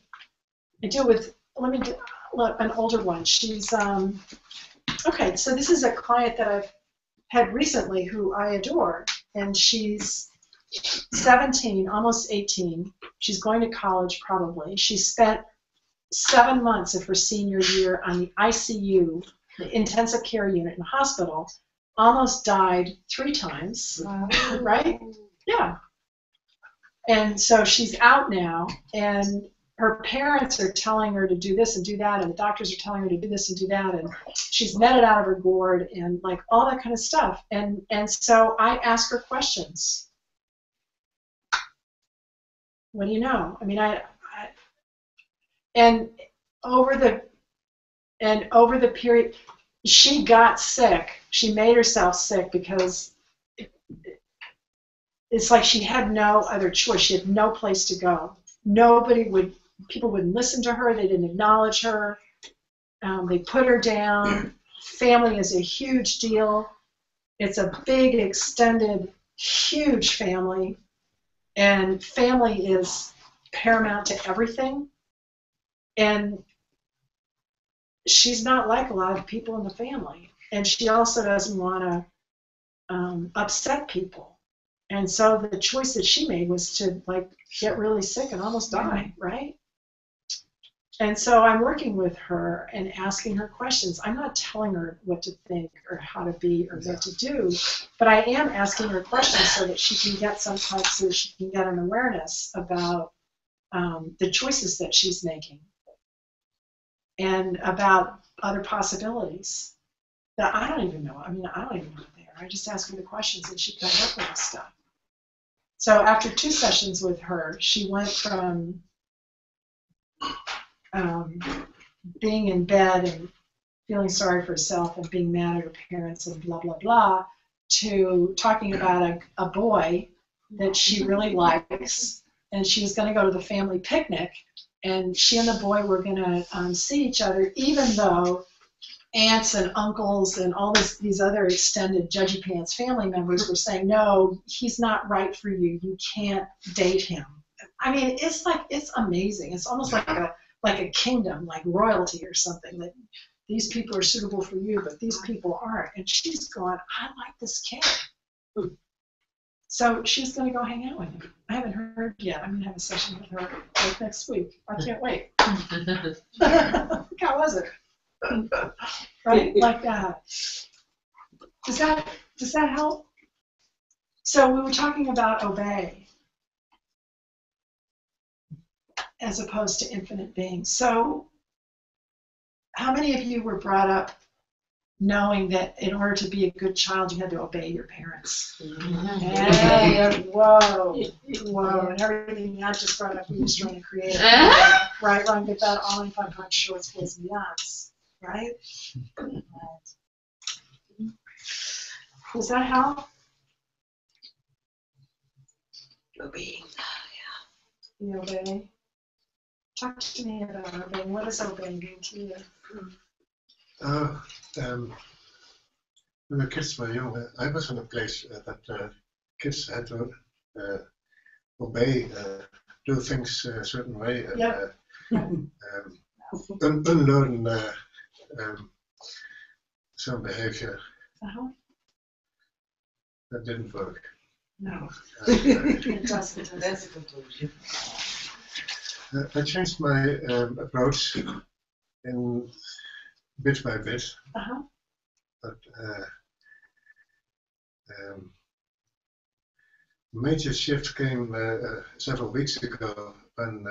I do with. Let me do an older one. She's okay, so this is a client that I've had recently who I adore, and she's 17, almost 18. She's going to college probably. She spent 7 months of her senior year on the ICU, the intensive care unit in the hospital, almost died 3 times, right? Yeah. And so she's out now, and her parents are telling her to do this and do that, and the doctors are telling her to do this and do that, and she's netted out of her gourd and like all that kind of stuff. And so I ask her questions. What do you know? I mean, and over the period, she got sick. She made herself sick because it's like she had no other choice. She had no place to go. People wouldn't listen to her. They didn't acknowledge her. They put her down. Family is a huge deal. It's a big, extended, huge family. And family is paramount to everything. And she's not like a lot of people in the family. And she also doesn't want to upset people. And so the choice that she made was to like get really sick and almost die, right? And so I'm working with her and asking her questions. I'm not telling her what to think or how to be or what to do, but I am asking her questions so that she can get so that she can get an awareness about the choices that she's making and about other possibilities that I don't even know. I mean, I don't even know there. I just ask her the questions and she comes up with this stuff. So after 2 sessions with her, she went from being in bed and feeling sorry for herself and being mad at her parents and blah, blah, blah, to talking about a boy that she really likes, and she was going to go to the family picnic, and she and the boy were going to see each other, even though aunts and uncles and all these other extended judgy pants family members were saying, no, he's not right for you. You can't date him. I mean, it's amazing. It's almost like a kingdom, like royalty or something, that these people are suitable for you, but these people aren't. And she's going, I like this kid. So she's going to go hang out with him. I haven't heard yet. I'm going to have a session with her like next week. I can't wait. How was it? Right? Like that. Does that help? So we were talking about obey as opposed to infinite being. So how many of you were brought up knowing that in order to be a good child, you had to obey your parents? Hey, whoa. And everything I just brought up, we was trying to create. Right, wrong, get that all in 5 punch shorts, boys and beyonds. Right? Does that help? Obeying. You obey? Talk to me about obeying. What does obeying mean to you? When the kids were young, I was in a place that kids had to obey, do things a certain way, and Yep. unlearn some behavior that didn't work. No. It doesn't. That's a conclusion. I changed my approach in bit by bit, but major shift came several weeks ago when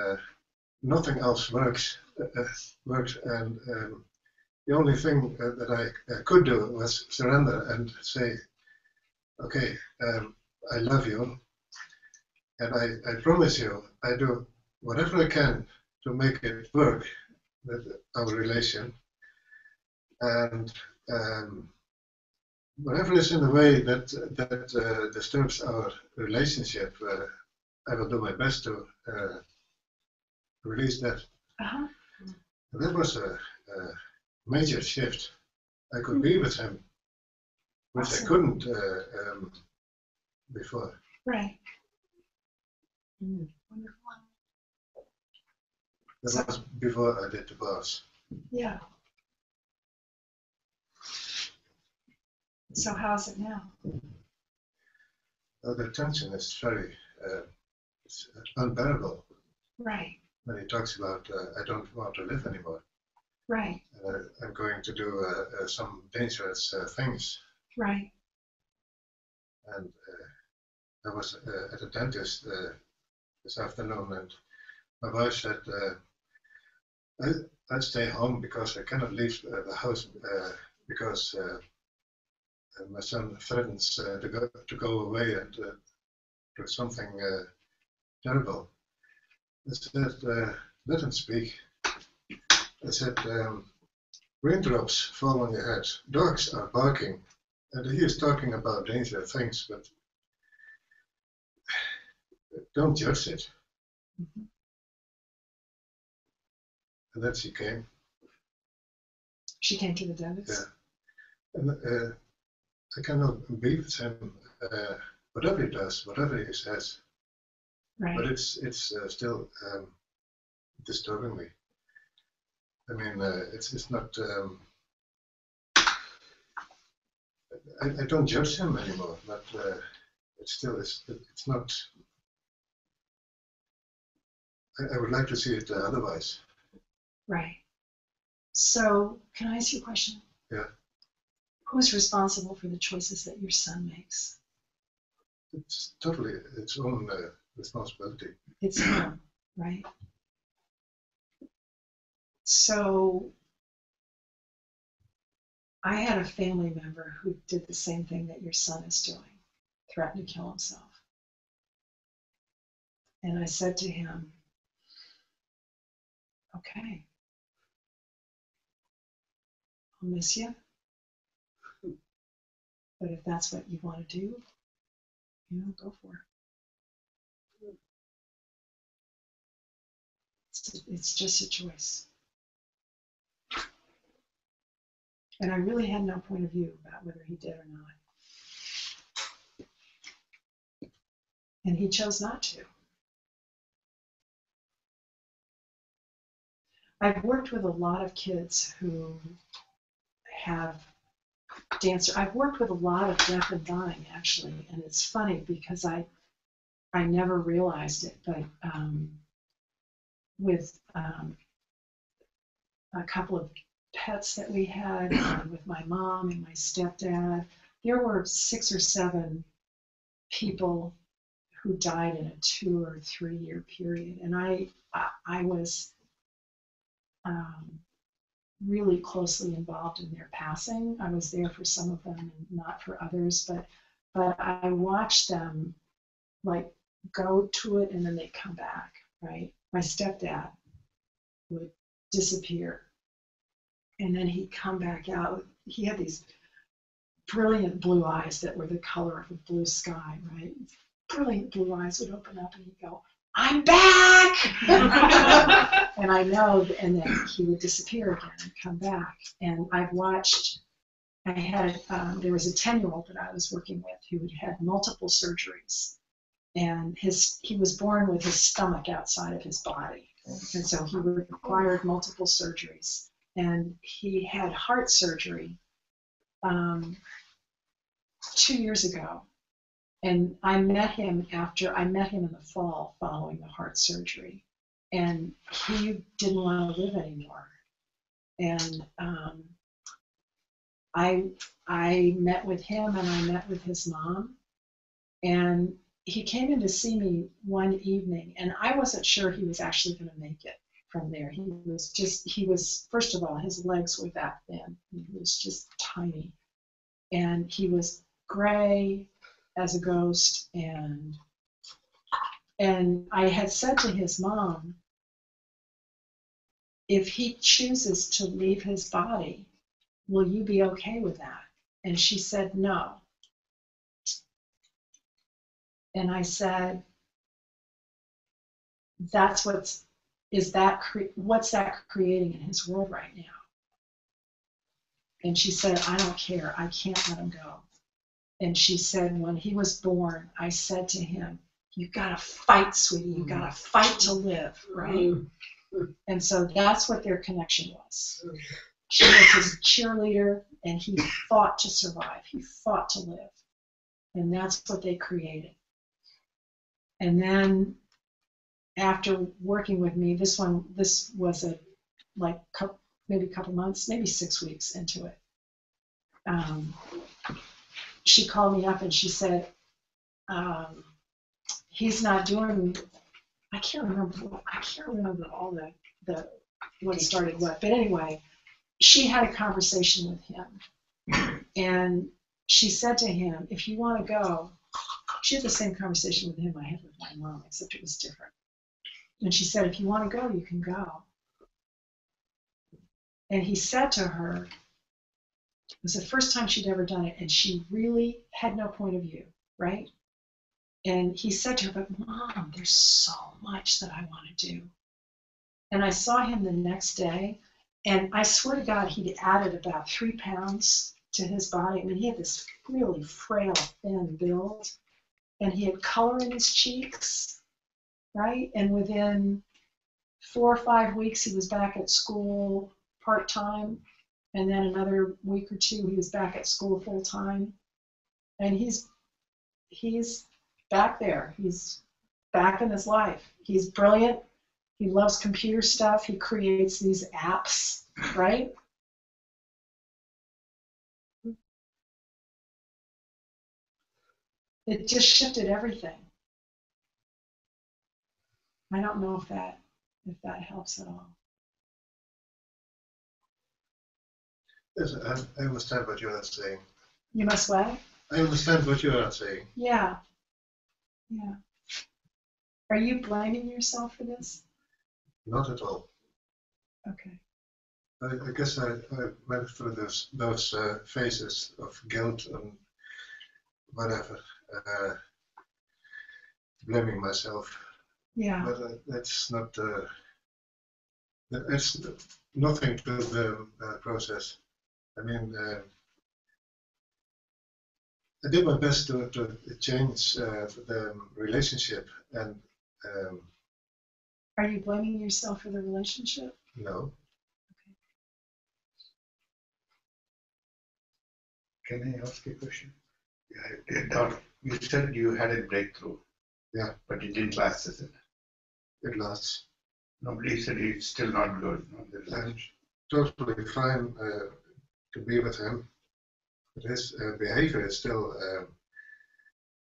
nothing else works, and the only thing that I could do was surrender and say, okay, I love you, and I promise you I do whatever I can to make it work with our relation, and whatever is in the way that disturbs our relationship, I will do my best to release that. And that was a major shift. I could be with him, which I couldn't before. Right. That was before I did the bars. Yeah. So how's it now? Well, the tension is very it's unbearable. Right. When he talks about I don't want to live anymore. Right. I'm going to do some dangerous things. Right. And I was at a dentist this afternoon, and my wife said, I'd stay home because I cannot leave the house because my son threatens to go away and do something terrible. I said, let him speak. I said, raindrops fall on your head, dogs are barking, and he is talking about dangerous things, but don't judge it. Mhm. And then she came. She came to the dentist? Yeah. And I cannot be with him, whatever he does, whatever he says. Right. But it's still disturbing me. I mean, it's not. I don't judge him anymore, but it's not. I would like to see it otherwise. Right. So, can I ask you a question? Yeah. Who's responsible for the choices that your son makes? It's totally its own responsibility. It's him, right? So, I had a family member who did the same thing that your son is doing, threatened to kill himself. And I said to him, okay, I'll miss you. But if that's what you want to do, go for it. It's just a choice. And I really had no point of view about whether he did or not. And he chose not to. I've worked with a lot of kids who have dancer. I've worked with a lot of deaf and dying, actually, and it's funny because I never realized it, but with a couple of pets that we had, with my mom and my stepdad, there were 6 or 7 people who died in a 2 or 3 year period, and I was really closely involved in their passing. I was there for some of them and not for others, but I watched them like go to it and then they'd come back, right? My stepdad would disappear and then he'd come back out. He had these brilliant blue eyes that were the color of a blue sky, right? Brilliant blue eyes would open up and he'd go, I'm back! And I know, and then he would disappear again and come back. And I've watched, there was a 10-year-old that I was working with who had multiple surgeries. And he was born with his stomach outside of his body. And so he required multiple surgeries. And he had heart surgery 2 years ago. And I met him in the fall following the heart surgery. And he didn't want to live anymore. And I met with him and I met with his mom. And he came in to see me one evening, and I wasn't sure he was actually going to make it from there. He was, first of all, his legs were that thin. He was just tiny. And he was gray as a ghost, and I had said to his mom, if he chooses to leave his body, will you be okay with that? And she said no. And I said, what's that creating in his world right now? And she said, I don't care, I can't let him go. And she said, when he was born, I said to him, you gotta fight, sweetie, you gotta fight to live, right? And so that's what their connection was. She was his cheerleader, and he fought to survive, he fought to live. And that's what they created. And then after working with me, this was maybe a couple months, maybe 6 weeks into it. she called me up and she said, he's not doing, I can't remember all the what started what, but anyway, she had a conversation with him, and she said to him, if you want to go, she had the same conversation with him I had with my mom, except it was different. And she said, if you want to go, you can go. And he said to her, it was the first time she'd ever done it, and she really had no point of view, right? And he said to her, but Mom, there's so much that I want to do. And I saw him the next day, and I swear to God, he'd added about 3 pounds to his body. I mean, he had this really frail, thin build, and he had color in his cheeks, right? And within 4 or 5 weeks, he was back at school part-time, and then another week or two, he was back at school full-time. And he's back there. He's back in his life. He's brilliant. He loves computer stuff. He creates these apps, right? It just shifted everything. I don't know if that helps at all. Yes, I understand what you are saying. You must what? I understand what you are saying. Yeah. Yeah. Are you blaming yourself for this? Not at all. Okay. I guess I went through those phases of guilt and whatever, blaming myself. Yeah. But that's not. It's nothing to the process. I mean, I did my best to change the relationship, and Are you blaming yourself for the relationship? no. Can I ask a question? You said you had a breakthrough. Yeah. But it didn't last, is it? It lasts. Nobody said it's still not good. No, the relationship. Totally fine to be with him. But his behavior is still,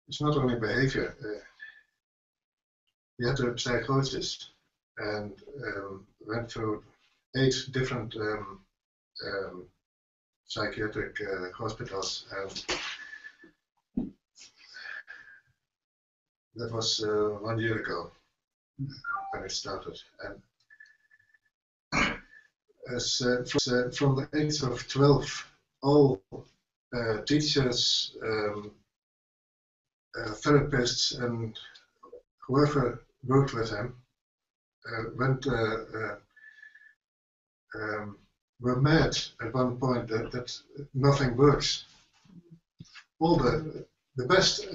it's not only behavior. He had a psychologist and went through 8 different psychiatric hospitals, and that was 1 year ago when it started. And from the age of 12, all teachers, therapists, and whoever worked with him were mad at one point that nothing works. All the best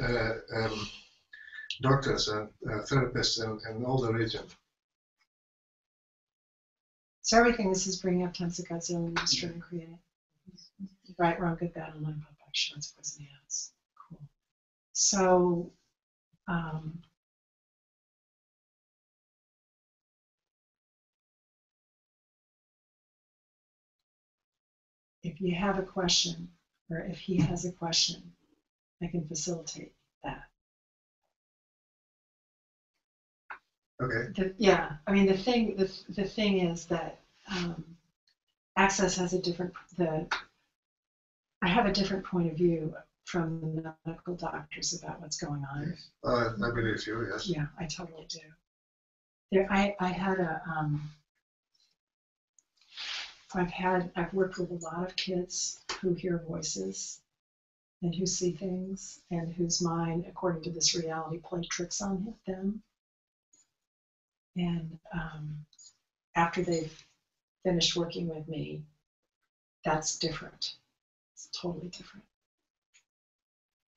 doctors and therapists in all the region. So everything this is bringing up times the Godzilla and destroy and create. Right, wrong, good, bad, online, pop, action, poison, yes. Cool. So, if you have a question, or if he has a question, I can facilitate that. Okay. Yeah, I mean the thing is that Access has a different. I have a different point of view from the medical doctors about what's going on. I believe you. Yes. Yeah, I totally do. I've worked with a lot of kids who hear voices and who see things and whose mind, according to this reality, play tricks on them. And after they've finished working with me, that's different. It's totally different.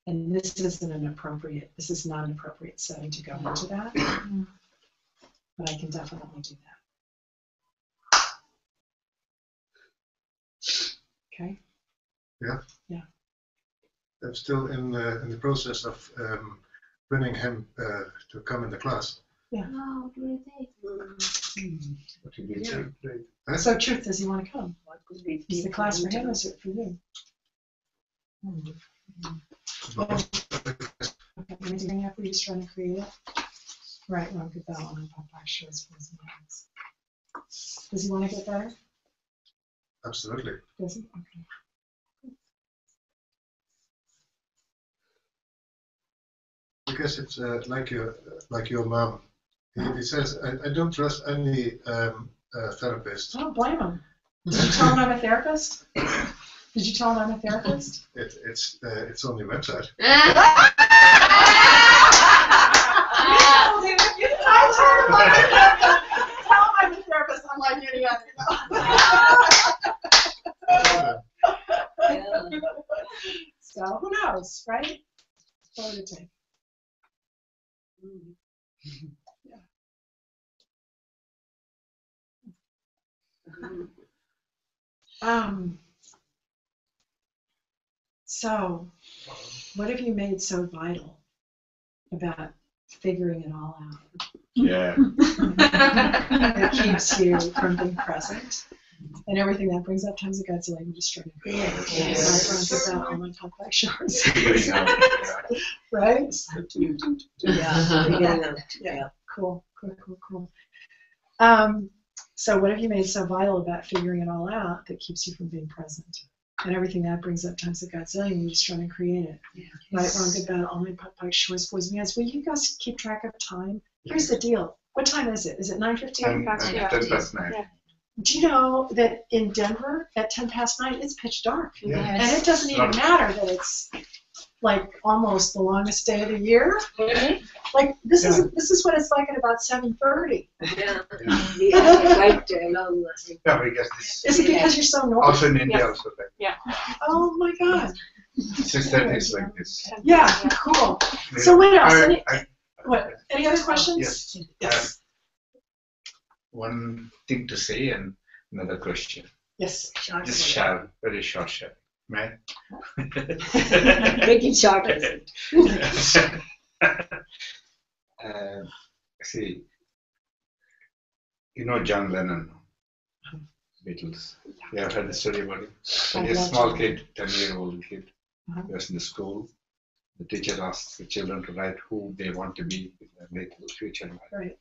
And this is not an appropriate setting to go into that, but I can definitely do that. Okay? Yeah. Yeah. I'm still in the process of bringing him to come in the class. Yeah. Oh, do it. What you did say, right? Huh? So, Truth, does he want to come? What could be Is the class for him or is it for you? Okay, anything after you trying to create it? Right, wrong, good, bad, on, pop, back, sure, suppose, yes. Does he want to get better? Absolutely. Does he? Okay. Because it's like your mom. He says, I don't trust any therapist. I don't blame him. Did you tell him I'm a therapist? Did you tell him I'm a therapist? It's on your website. I told him I'm a therapist. Tell him I'm a therapist, unlike any other. So who knows, right? What would it take? Yeah. So, what have you made so vital about figuring it all out? Yeah. That keeps you from being present, and everything that brings up times of God's like just trying to create. Yes. Right, run all my complex shores. Figuring out, Right? Yeah. Yeah. Cool. So what have you made so vital about figuring it all out that keeps you from being present? And everything that brings up times of Godzillion, you're just trying to create it. Right, wrong, good, bad, all my pike, shores, boys, and will you guys keep track of time? Here's the deal. What time is it? Is it 9:15? 10:09. Yeah. Do you know that in Denver at 10:09 it's pitch dark? Yeah. And it doesn't even matter that it's like almost the longest day of the year. Like this is what it's like at about 7:30. Yeah. Quite long, I think. Yeah, because this Is it because you're so north? also in India Yes. also like Oh my God. 6:30 is like this. Yeah, cool. So what else? I- Any other questions? Yes. Yes. One thing to say and another question. Yes. Just share, very short share. Right? Make it shorter. See, you know John Lennon, Beatles. You have heard the story about it? When he was a small kid, 10-year-old kid, he was in the school. The teacher asked the children to write who they want to be in their later future life. Right.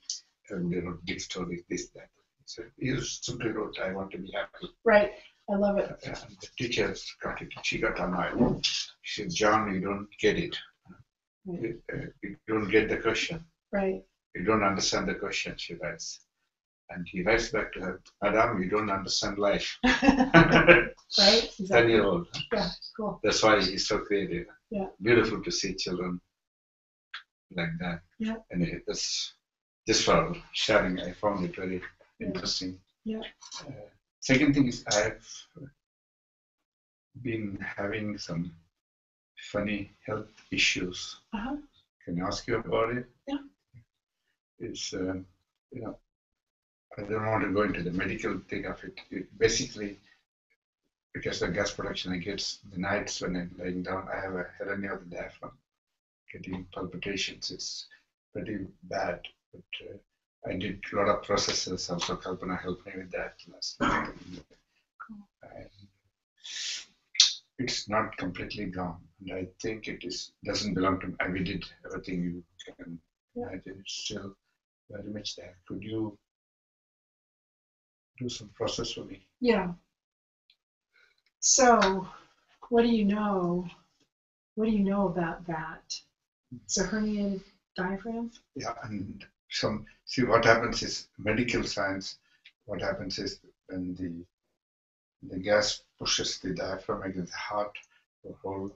And they wrote big stories, this, that. So he just simply wrote, I want to be happy. Right. I love it. And the teacher got it. She got annoyed. She said, John, you don't get it. Right. You don't get the question. Right. You don't understand the question, she writes. And he writes back to her, Madam, you don't understand life. Right. Exactly. 10-year-old. Yeah. Cool. That's why he's so creative. Yeah. Beautiful to see children like that. Yeah. And that's just for sharing. I found it very Yeah. interesting. Yeah. Second thing is I've been having some funny health issues. Uh-huh. Can I ask you about it? Yeah. It's, I don't want to go into the medical thing of it. Basically, because of gas production, I get the nights when I'm laying down, I have a hernia of the diaphragm, getting palpitations. It's pretty bad, but I did a lot of processes. Also, Kalpana helped me with that last night. And it's not completely gone, and I think it doesn't belong to me. We did everything you can imagine. It's still very much there. Could you do some process for me? Yeah. So, what do you know? What do you know about that? It's a herniated diaphragm? Yeah, and see what happens is medical science. What happens is when the gas pushes the diaphragm against the heart, the whole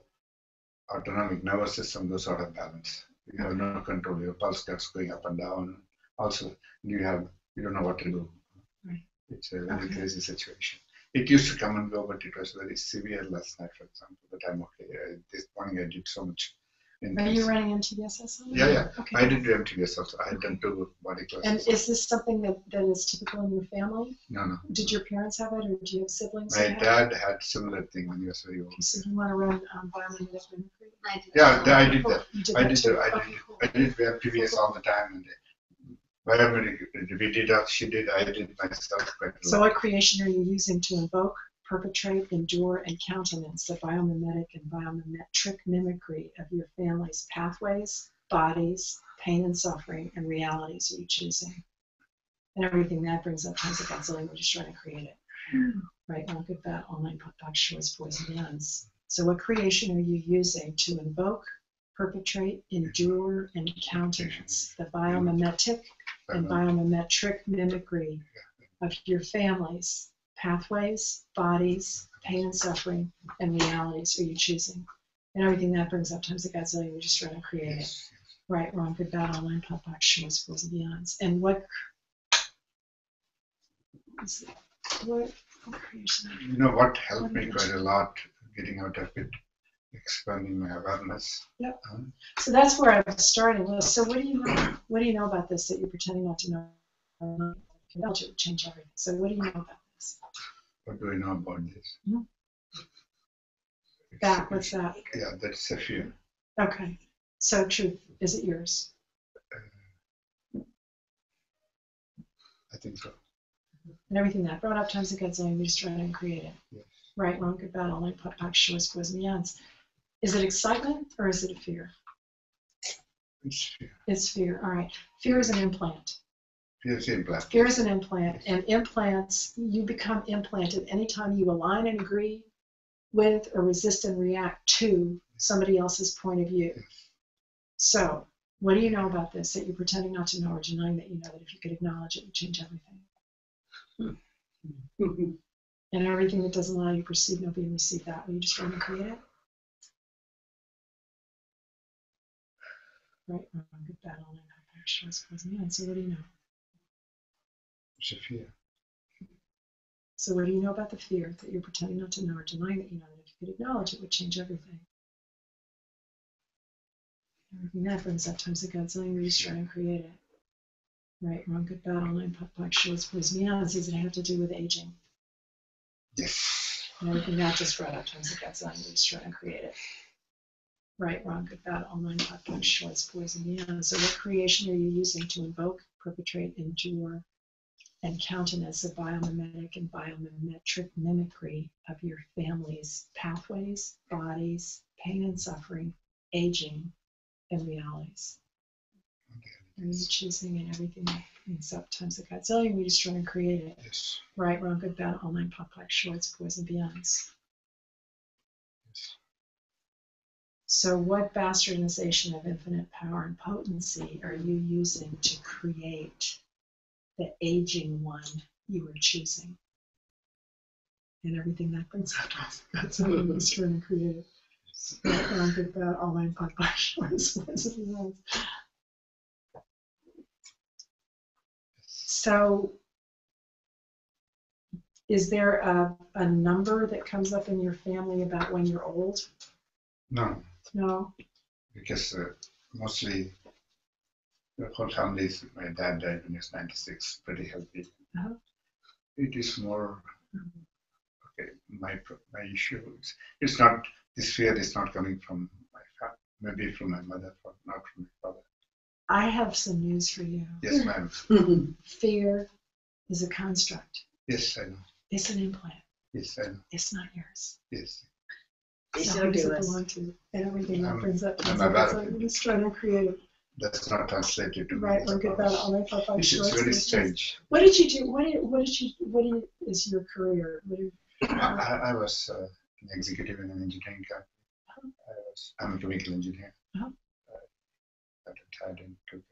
autonomic nervous system goes out of balance. You have no control. Your pulse starts going up and down. Also, you don't know what to do. Right. It's a very crazy situation. It used to come and go, but it was very severe last night, for example. But I'm okay. This morning I did so much. Are you running into the SSI? Yeah. Okay. I did do MTBS also. I had done 2 body classes. And is this something that is typical in your family? No. Did your parents have it, or do you have siblings? My who have it? dad had similar thing when he was very old. So you want to run biomagnetic mimicry? Yeah, I did that. You did I that did too? that. Okay, cool. I did MTBS all the time, and biomedical. We did that. She did. I did myself quite a lot. So what creation are you using to invoke perpetrate, endure, and countenance the biomimetic and biomimetric mimicry of your family's pathways, bodies, pain and suffering, and realities are you choosing? And everything that brings up tons of Godzilla, we're just trying to create it. Right, wrong, good, bad, online, pop, box, shorts, boys, and ends. So what creation are you using to invoke, perpetrate, endure, and countenance the biomimetic and biomimetric mimicry of your family's pathways, bodies, pain and suffering, and realities are you choosing? And everything that brings up times a gazillion, we're just trying to create it. Right, wrong, good, bad, online, pop, box, shorts, boys, and beyonds. And what creation? You know what helped me quite a lot getting out of it, expanding my awareness. Yep. So that's where I was starting. So what do you know? What do you know about this that you're pretending not to know? It would change everything. So what do you know about this? What do I know about this? Mm-hmm. That, what's that? Yeah, that's a fear. Okay. So truth, is it yours? I think so. And everything that brought up times again, so we just try and create it. Yes. Right, wrong, good, bad, all night, pop, pop, shorts, boys, and beyonds. Is it excitement or is it a fear? It's fear. It's fear. All right. Fear is an implant. Fear is implant. Fear is an implant, and implants, you become implanted anytime you align and agree with or resist and react to somebody else's point of view. So, what do you know about this that you're pretending not to know or denying that you know that if you could acknowledge it would change everything? And everything that doesn't allow you to perceive, know, be, and receive that, will you just try and create it? Right, wrong, good, bad, all night, shorts, boys, and beyonds. So what do you know? It's a fear. So what do you know about the fear that you're pretending not to know or denying that you know that if you could acknowledge it would change everything? Everything that brings up times of Godzilla, we just try and create it. Right, wrong, good, bad, all night, pop, pop, shorts, boys, and beyonds. Does it have to do with aging? Yes. And everything that just brought up times of Godzilla, we just try and create it. Right, wrong, good, bad, all night, pop, pop, shorts, boys, and beyonds. So what creation are you using to invoke, perpetrate, endure, and countenance the biomimetic and biomimetric mimicry of your family's pathways, bodies, pain and suffering, aging, and realities? Are you choosing and everything that brings up times of Godzilla? We just try and create it. Yes. Right, wrong, good, bad, all night, pop, pop, shorts, boys, and beyonds. Yes. So what bastardization of infinite power and potency are you using to create the aging one you were choosing? And everything that brings up Godzilla, we just try and create it. Right, wrong, good, bad, all night, pop, pop, shorts, boys, and beyonds. So, is there a number that comes up in your family about when you're old? No. No? Because mostly the whole family is, my dad died when he was 96, pretty healthy. Uh-huh. It is more, okay, my issue is, it's not, this fear is not coming from my family, maybe from my mother, but not from my father. I have some news for you. Yes, ma'am. Fear is a construct. Yes, I know. It's an implant. Yes, I know. It's not yours. Yes. It's So who not does it yours. belong to? And everything that brings up I'm to aware so of it. you're just trying to create it. That's not translated to me. Right, look at that. All right, pop, pop, It's shorts, very boys, strange. What did you do? What is your career? I was an executive in an engineering company. I'm a chemical engineer. Uh-huh. I retired in 2000.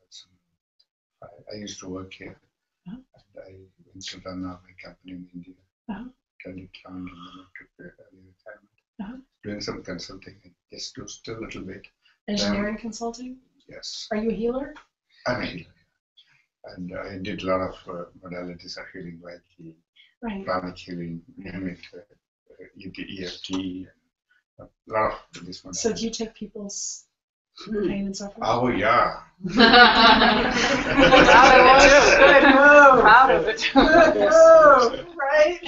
I used to work here. Uh-huh. And I went to run my company in India. Uh-huh. Turned it around and then I took early retirement. Uh-huh. Doing some consulting, just do still a little bit. Engineering consulting? Yes. Are you a healer? I'm a healer. And I did a lot of modalities of healing, like the Right. pranic healing, EFT, and a lot of this modalities. So do you take people's pain and suffering? Oh, yeah. Proud of it. Good move, right?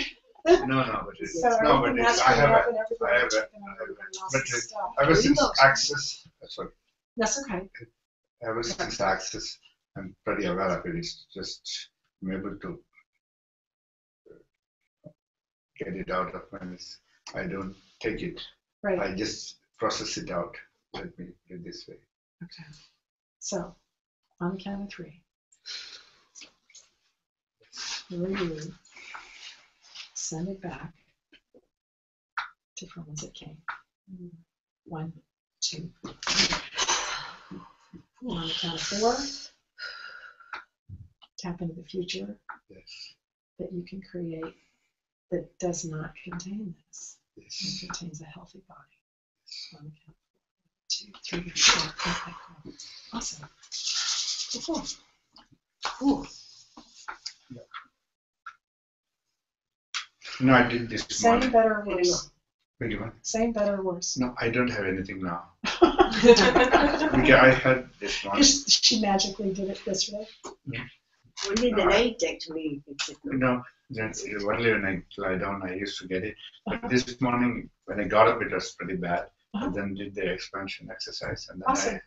No, but it's, So no, but everything it's, that's I have coming up a, and everything I have that's a, taken over everybody but else's stuff. ever since Access, sorry, That's okay. ever since Access, I'm pretty aware of it. It's just I'm able to get it out of my. I don't take it. Right. I just process it out. Let me put it this way. Okay. So, on the count of 3. Review. Send it back to from whence it came. 1, 2, 3. On the count of 4. Tap into the future Yes. that you can create that does not contain this. Yes. It contains a healthy body. On the count of 1, 2, 3, 4. Okay, cool. Awesome. Cool. Cool. No, I did this Same, morning. better, or worse? Beg your pardon? Same, better, or worse? No, I don't have anything now. Because I had this morning. She magically did it yesterday. We need an aid deck to me. No, only when I lie down, I used to get it. But this morning, when I got up, it was pretty bad. Uh-huh. And then did the expansion exercise, and then Awesome.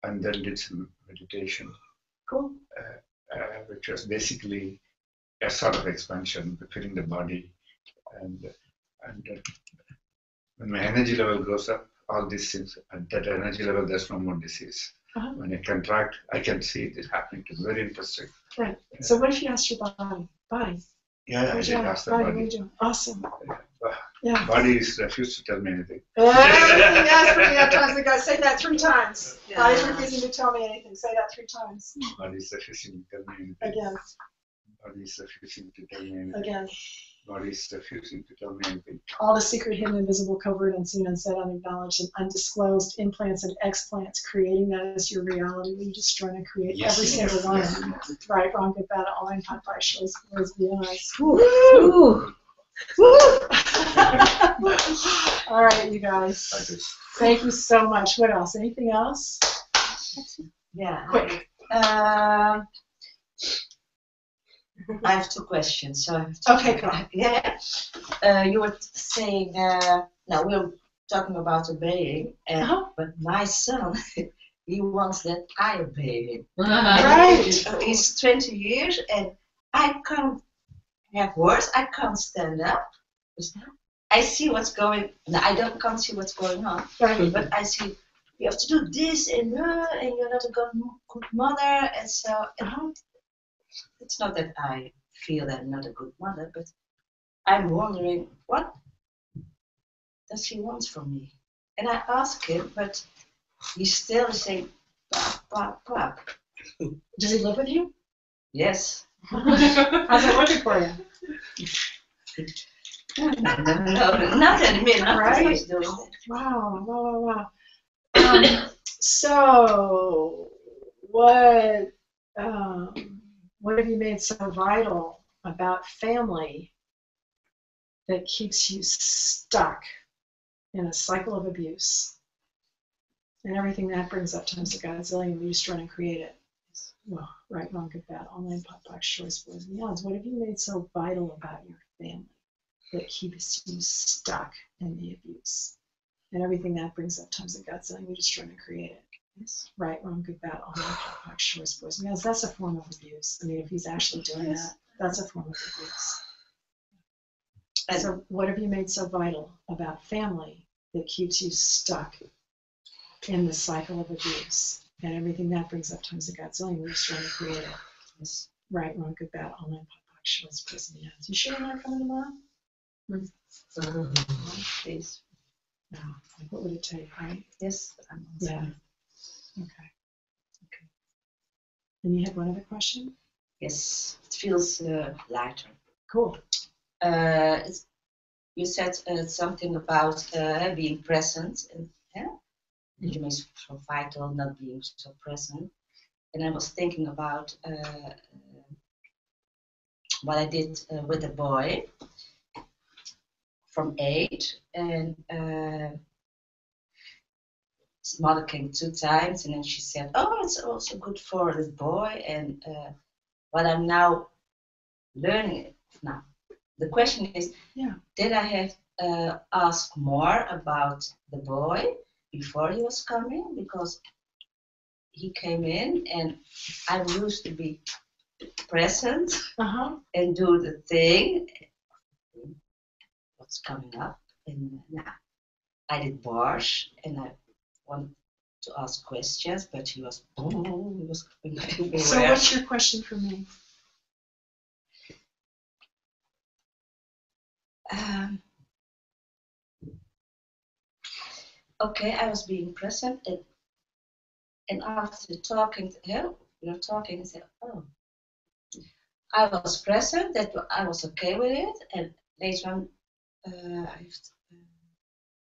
and then did some meditation, Cool. which was basically a sort of expansion, filling the body, and when my energy level goes up, all these things, at that energy level, there's no more disease. Uh-huh. When I contract, I can see it happening. It's very interesting. Right. So what if you asked your body? Body. Yeah, I Where's did your ask the body? What are body. you doing? Awesome. But Yeah. body is refused to tell me anything. Yes, but you have times the guy say that 3 times. Body's refusing to tell me anything. Say that 3 times. Body is refusing to tell me anything. Again. Body is refusing to tell me anything. Again. Body is refusing to tell me anything. All the secret, hidden, invisible, covert, unseen, unsaid, unacknowledged, and undisclosed implants and explants, creating that as your reality. We destroy and create Yes, every yes, single one. yes. Right, wrong, good, bad, all in, hot, fire, choice, words, beyond. Woo! All right, you guys. I just, Thank you so much. What else? Anything else? Yeah. Quick. I have 2 questions. So I have to Okay, go. Yeah. You were saying, now we're talking about obeying, but my son, he wants that I obey him. Right. He's 20 years and I can't have words. I can't stand up. I see what's going. No, can't see what's going on. Right. But I see you have to do this and you're not a good mother, and so. And it's not that I feel that I'm not a good mother, but I'm wondering what does he want from me? And I ask him, but he's still saying, "Pap, pap, pap." Does he live with you? Yes. How's it working for you? No, not at the minute. Right. He's doing that. Wow. So, what have you made so vital about family that keeps you stuck in a cycle of abuse? And everything that brings up times a godzillion, we destroy and create it. Well, right, wrong, good, bad, online, pop, box, choice, boys, and beyonds. What have you made so vital about your family that keeps you stuck in the abuse? And everything that brings up times a godzillion, we destroy and create it. Yes. Right, wrong, good, bad, online, pop, box, choice, boys, and beyonds. That's a form of abuse. I mean, if he's actually doing that, that's a form of abuse. So what have you made so vital about family that keeps you stuck in the cycle of abuse? And everything that brings up times a godzillion, we're just trying to create it. Yes. Right, wrong, good, bad, online, pop, box, choice, boys, and beyonds. You sure you're not coming tomorrow? Please. No. Like, what would it take, right? Yes. Yeah. Okay. And you had one other question? Yes. It feels lighter. Cool. You said something about being present, and you may so vital not being so present. And I was thinking about what I did with a boy from 8, and his mother came 2 times, and then she said, "Oh, it's also good for this boy." And what I'm now learning now. The question is, did I have asked more about the boy before he was coming? Because he came in and I used to be present and do the thing. what's coming up. And I did bars, and I wanted to ask questions, but he was going everywhere. So what's your question for me? Okay, I was being present, and after talking to him, we were talking and said, oh, I was present, that I was okay with it, and later on,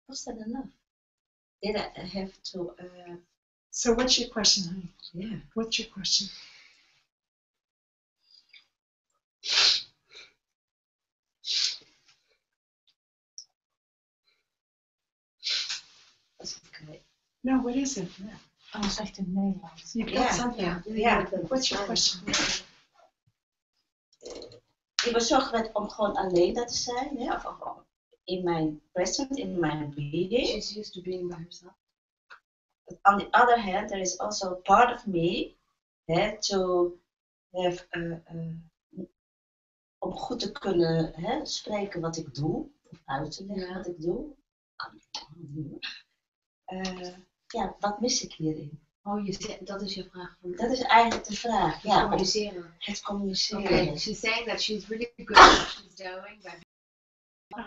was that enough? Did I have to? So what's your question, honey? Yeah. What's your question? Okay. No, what is it? Alles echt in Nederlands. You've got Yeah. something. Yeah. What's your question? Ik ben zo gewend om gewoon alleen daar te zijn, hè? Of in mijn present, in mijn being. She's used to being by herself. But on the other hand, there is also a part of me to have om goed te kunnen spreken wat ik doe, of uit te leggen wat ik doe. Ja, wat mis ik hierin? Oh, dat is je vraag. Dat is eigenlijk de vraag. Ja, Communiceren. het communiceren. Okay, she's saying that she's really good at what she's doing by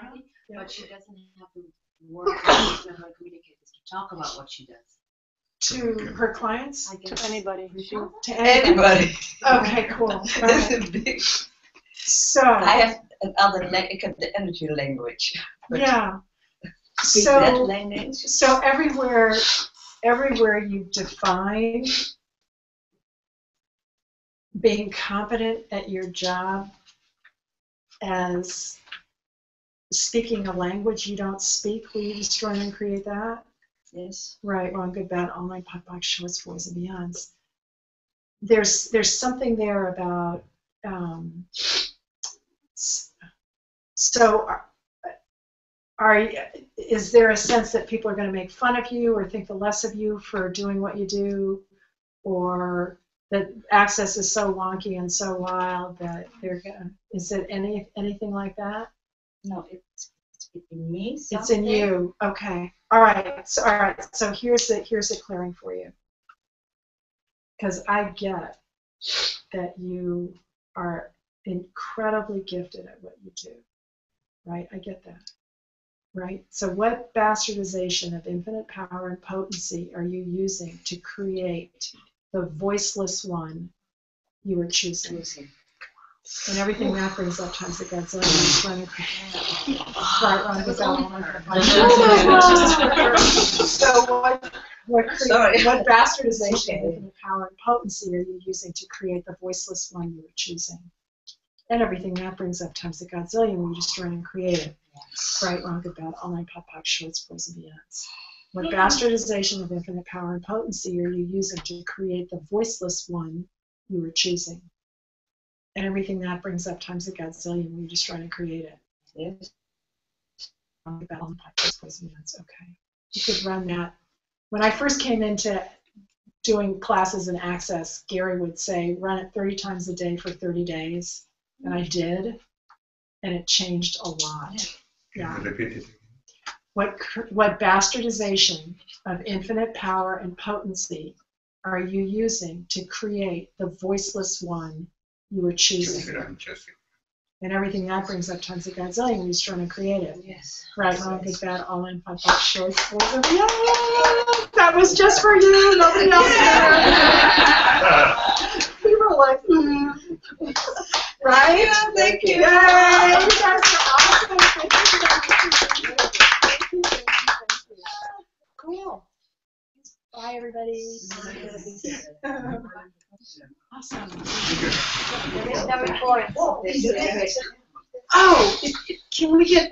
being but she doesn't have the work to know how to communicate, is to talk about what she does. To her clients? I guess. To anybody. To anybody. Anybody. Okay, cool. That's a big. So I have another I have the energy language. But yeah. speak that So language. so everywhere you define being competent at your job as speaking a language you don't speak, will you destroy and create that? Yes. Right, wrong, good, bad, online, pop, box, shorts, boys, and beyonds. There's something there about so is there a sense that people are going to make fun of you or think the less of you for doing what you do, or that access is so wonky and so wild that they're gonna? Is it anything like that? No, it's in me. It's in you. Okay. All right. So here's the clearing for you. Because I get that you are incredibly gifted at what you do. Right? I get that. Right? So what bastardization of infinite power and potency are you using to create the voiceless one you are choosing? And everything that brings up times the Godzilla is running. Right, wrong, good, bad. So what bastardization of infinite power and potency are you using to create the voiceless one you are choosing? And everything that brings up times the Godzillion when you destroy and create it. Right, wrong, good, bad, all nine, pop, pop, shorts, boys, and beyonds. What bastardization of infinite power and potency are you using to create the voiceless one you are choosing? And everything that brings up times the Godzillion when you destroy and create it. Yes. Wrong, good, bad, all nine, pop, pop, boys, and beyonds. Okay. You could run that. When I first came into doing classes in Access, Gary would say, run it 30 times a day for 30 days. And I did, and it changed a lot. Yeah. Repeat it. What bastardization of infinite power and potency are you using to create the voiceless one you are choosing? I'm choosing. And everything that brings up times the Godzillion when he's trying to create it. Yes. Right, wrong, good, bad, all in, pop, pop, shorts, boys, and beyond. That was just for you, nobody else did. We were like, right? Yeah, thank you. Yay, you guys are awesome. Thank you. Cool. Bye, everybody. Awesome. There is no report. Oh, can we get